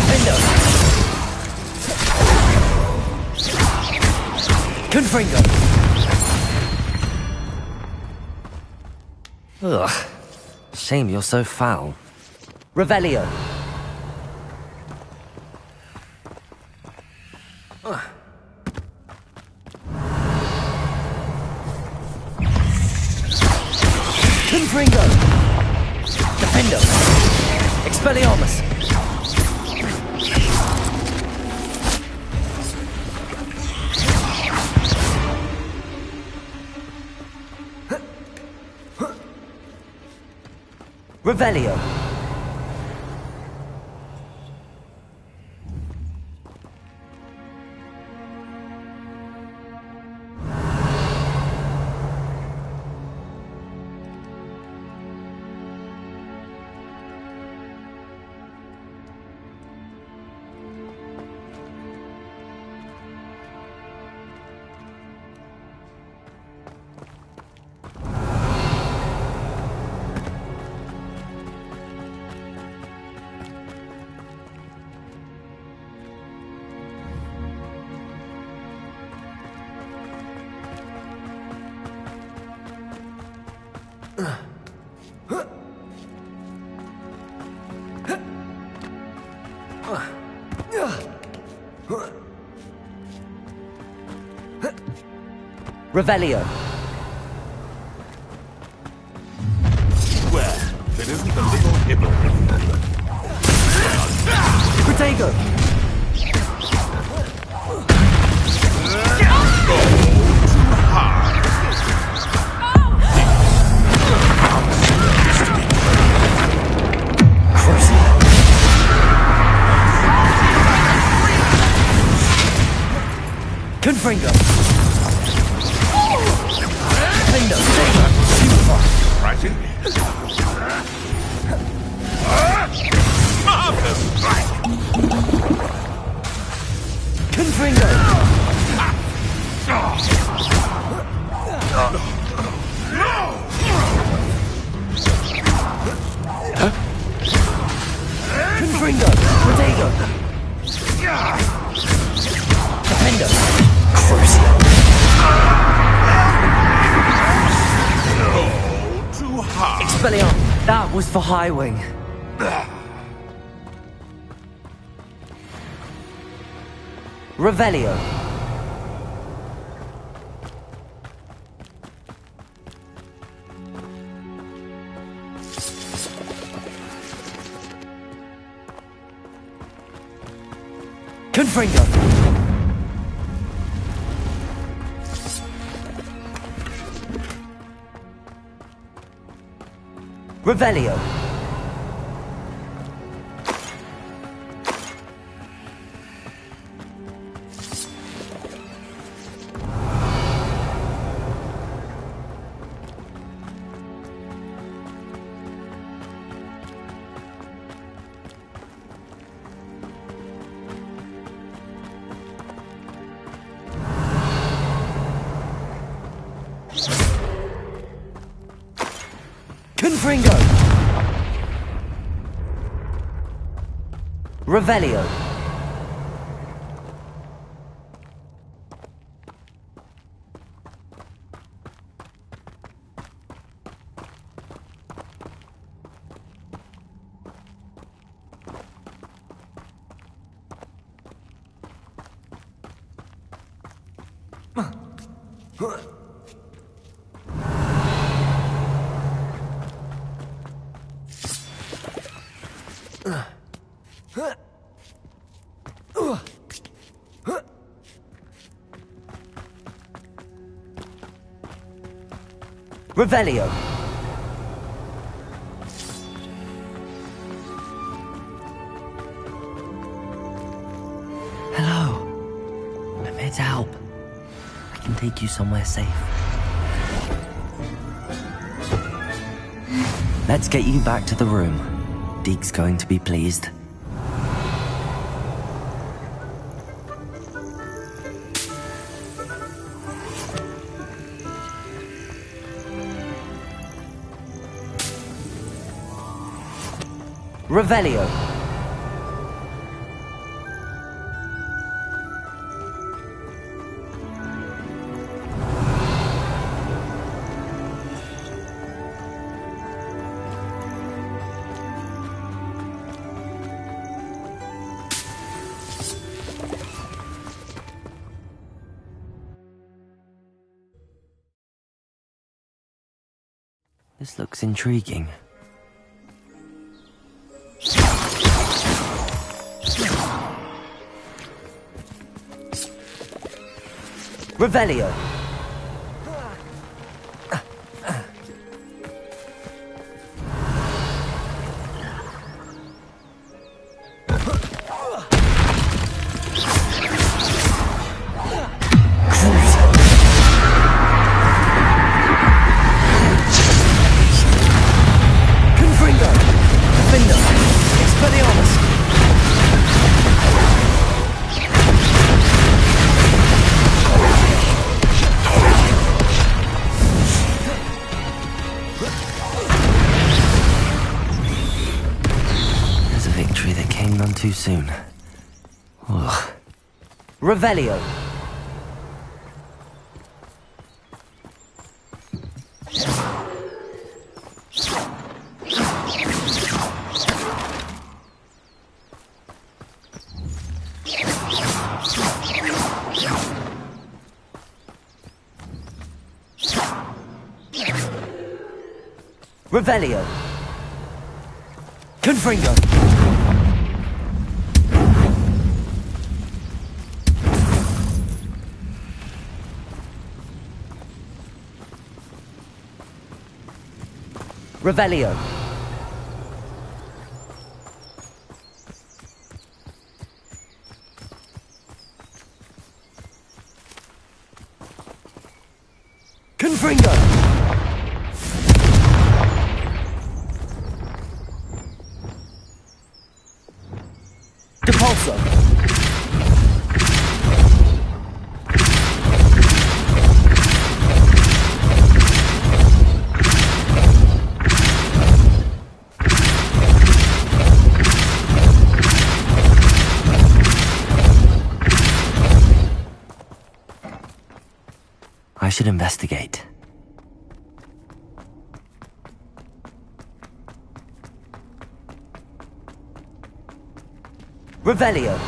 Vindo! Confringo! Ugh. Shame you're so foul. Revelio! Confringo! Defendo! Expelliarmus! Revelio! Revelio. Well, if it isn't the little hypocrite. Protego! Confringo! Defendo! Rising. Marvelous strike! Confringo! Confringo! Protego! Defendo! Crucio! Too hard. Expelliarmus! That was for High Wing. Revelio. Confringo. Revelio. Confringo! Revelio! Revelio! Hello. I'm here to help. I can take you somewhere safe. Let's get you back to the room. Deke's going to be pleased. Revelio. This looks intriguing. Revelio. Confringo. Defender. Expelliarmus. None too soon. Ugh. Revelio. Revelio. Confringo. Revelio. Confringo. Depulso. I should investigate. Revelio.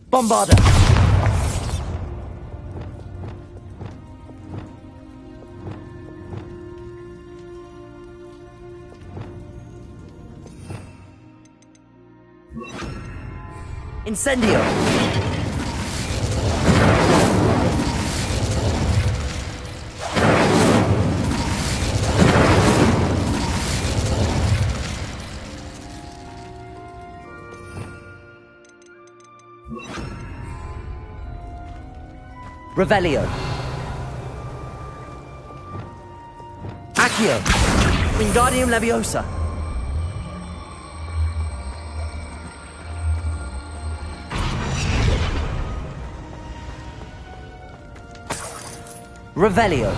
Bombarda. Incendio. Revelio. Accio. Wingardium Leviosa. Revelio.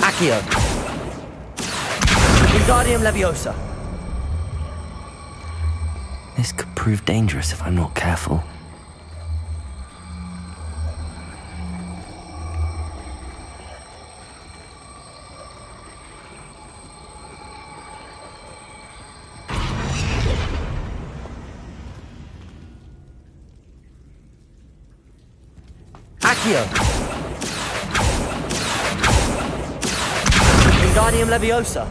Accio. Wingardium Leviosa. This could prove dangerous if I'm not careful. Accio. Wingardium Leviosa.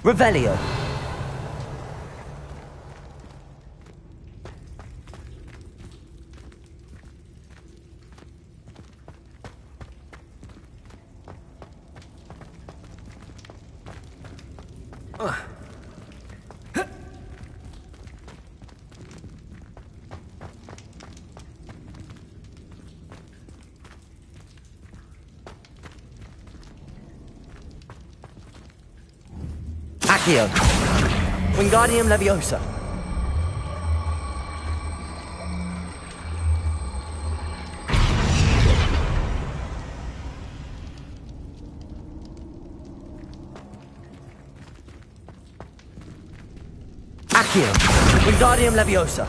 Revelio. Accio. Wingardium Leviosa. Accio. Wingardium Leviosa.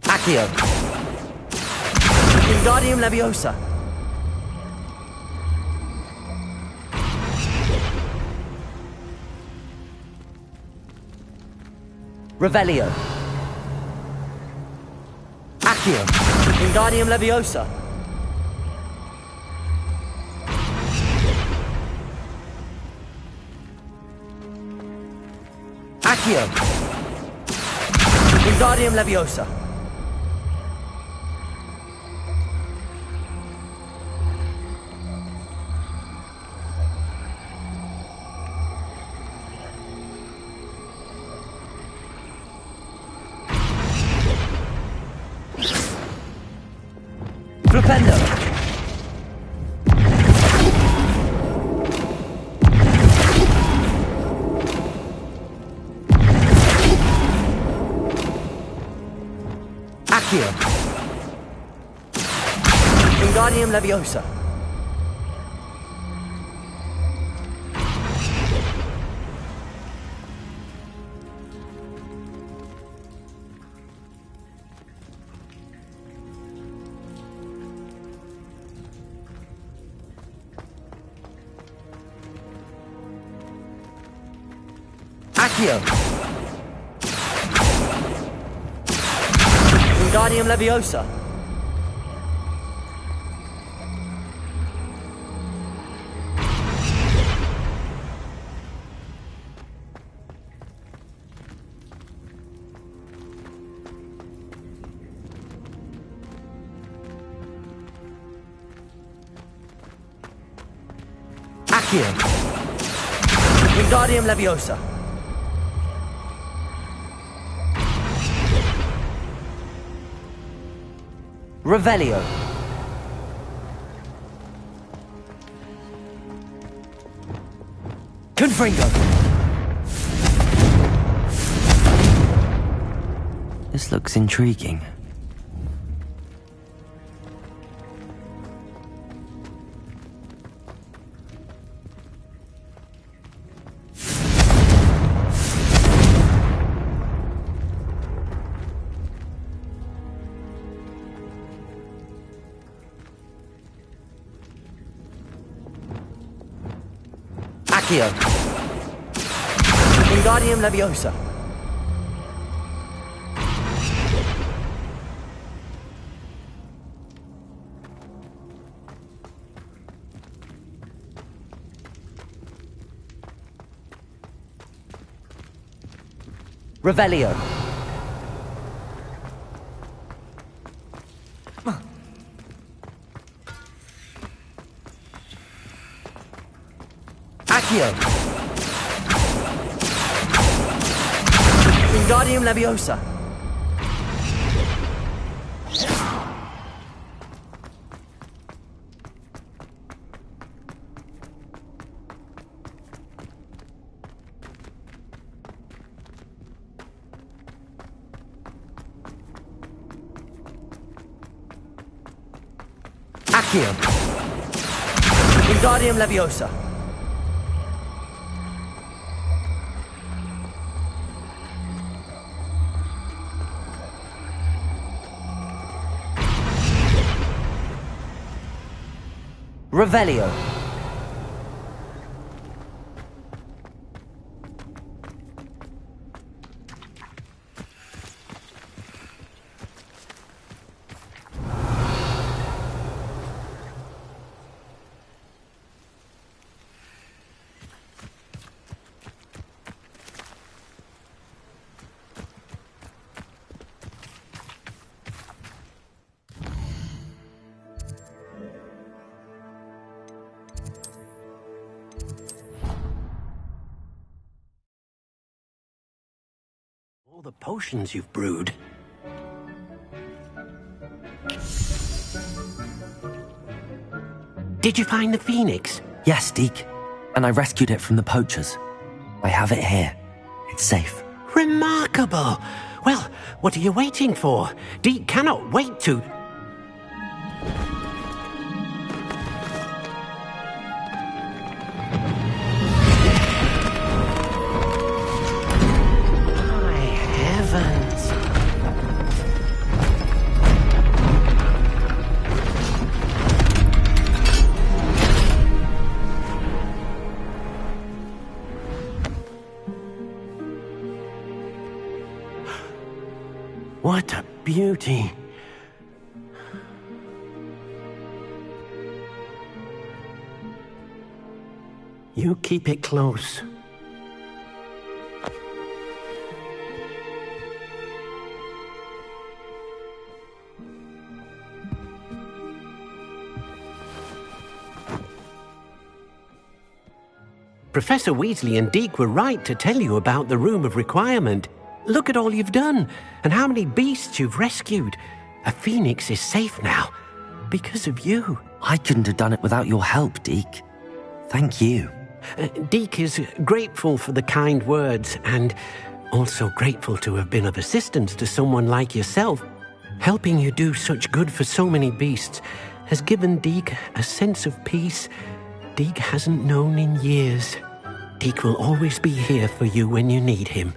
Accio. Wingardium Leviosa. Revelio. Accio. Wingardium Leviosa. Accio. Wingardium Leviosa. Flipendo. Accio. Wingardium Leviosa. Accio. Wingardium Leviosa. Accio. Wingardium Leviosa. Revelio. Confringo! This looks intriguing. Accio. Wingardium Leviosa. Revelio. Accio. Wingardium Leviosa. Accio. Wingardium Leviosa. Revelio. All the potions you've brewed. Did you find the phoenix? Yes, Deke. And I rescued it from the poachers. I have it here. It's safe. Remarkable! Well, what are you waiting for? Deke cannot wait to... What a beauty. You keep it close. Professor Weasley and Deke were right to tell you about the Room of Requirement. Look at all you've done, and how many beasts you've rescued. A phoenix is safe now, because of you. I couldn't have done it without your help, Deke. Thank you. Deke is grateful for the kind words, and also grateful to have been of assistance to someone like yourself. Helping you do such good for so many beasts has given Deke a sense of peace Deke hasn't known in years. Deke will always be here for you when you need him.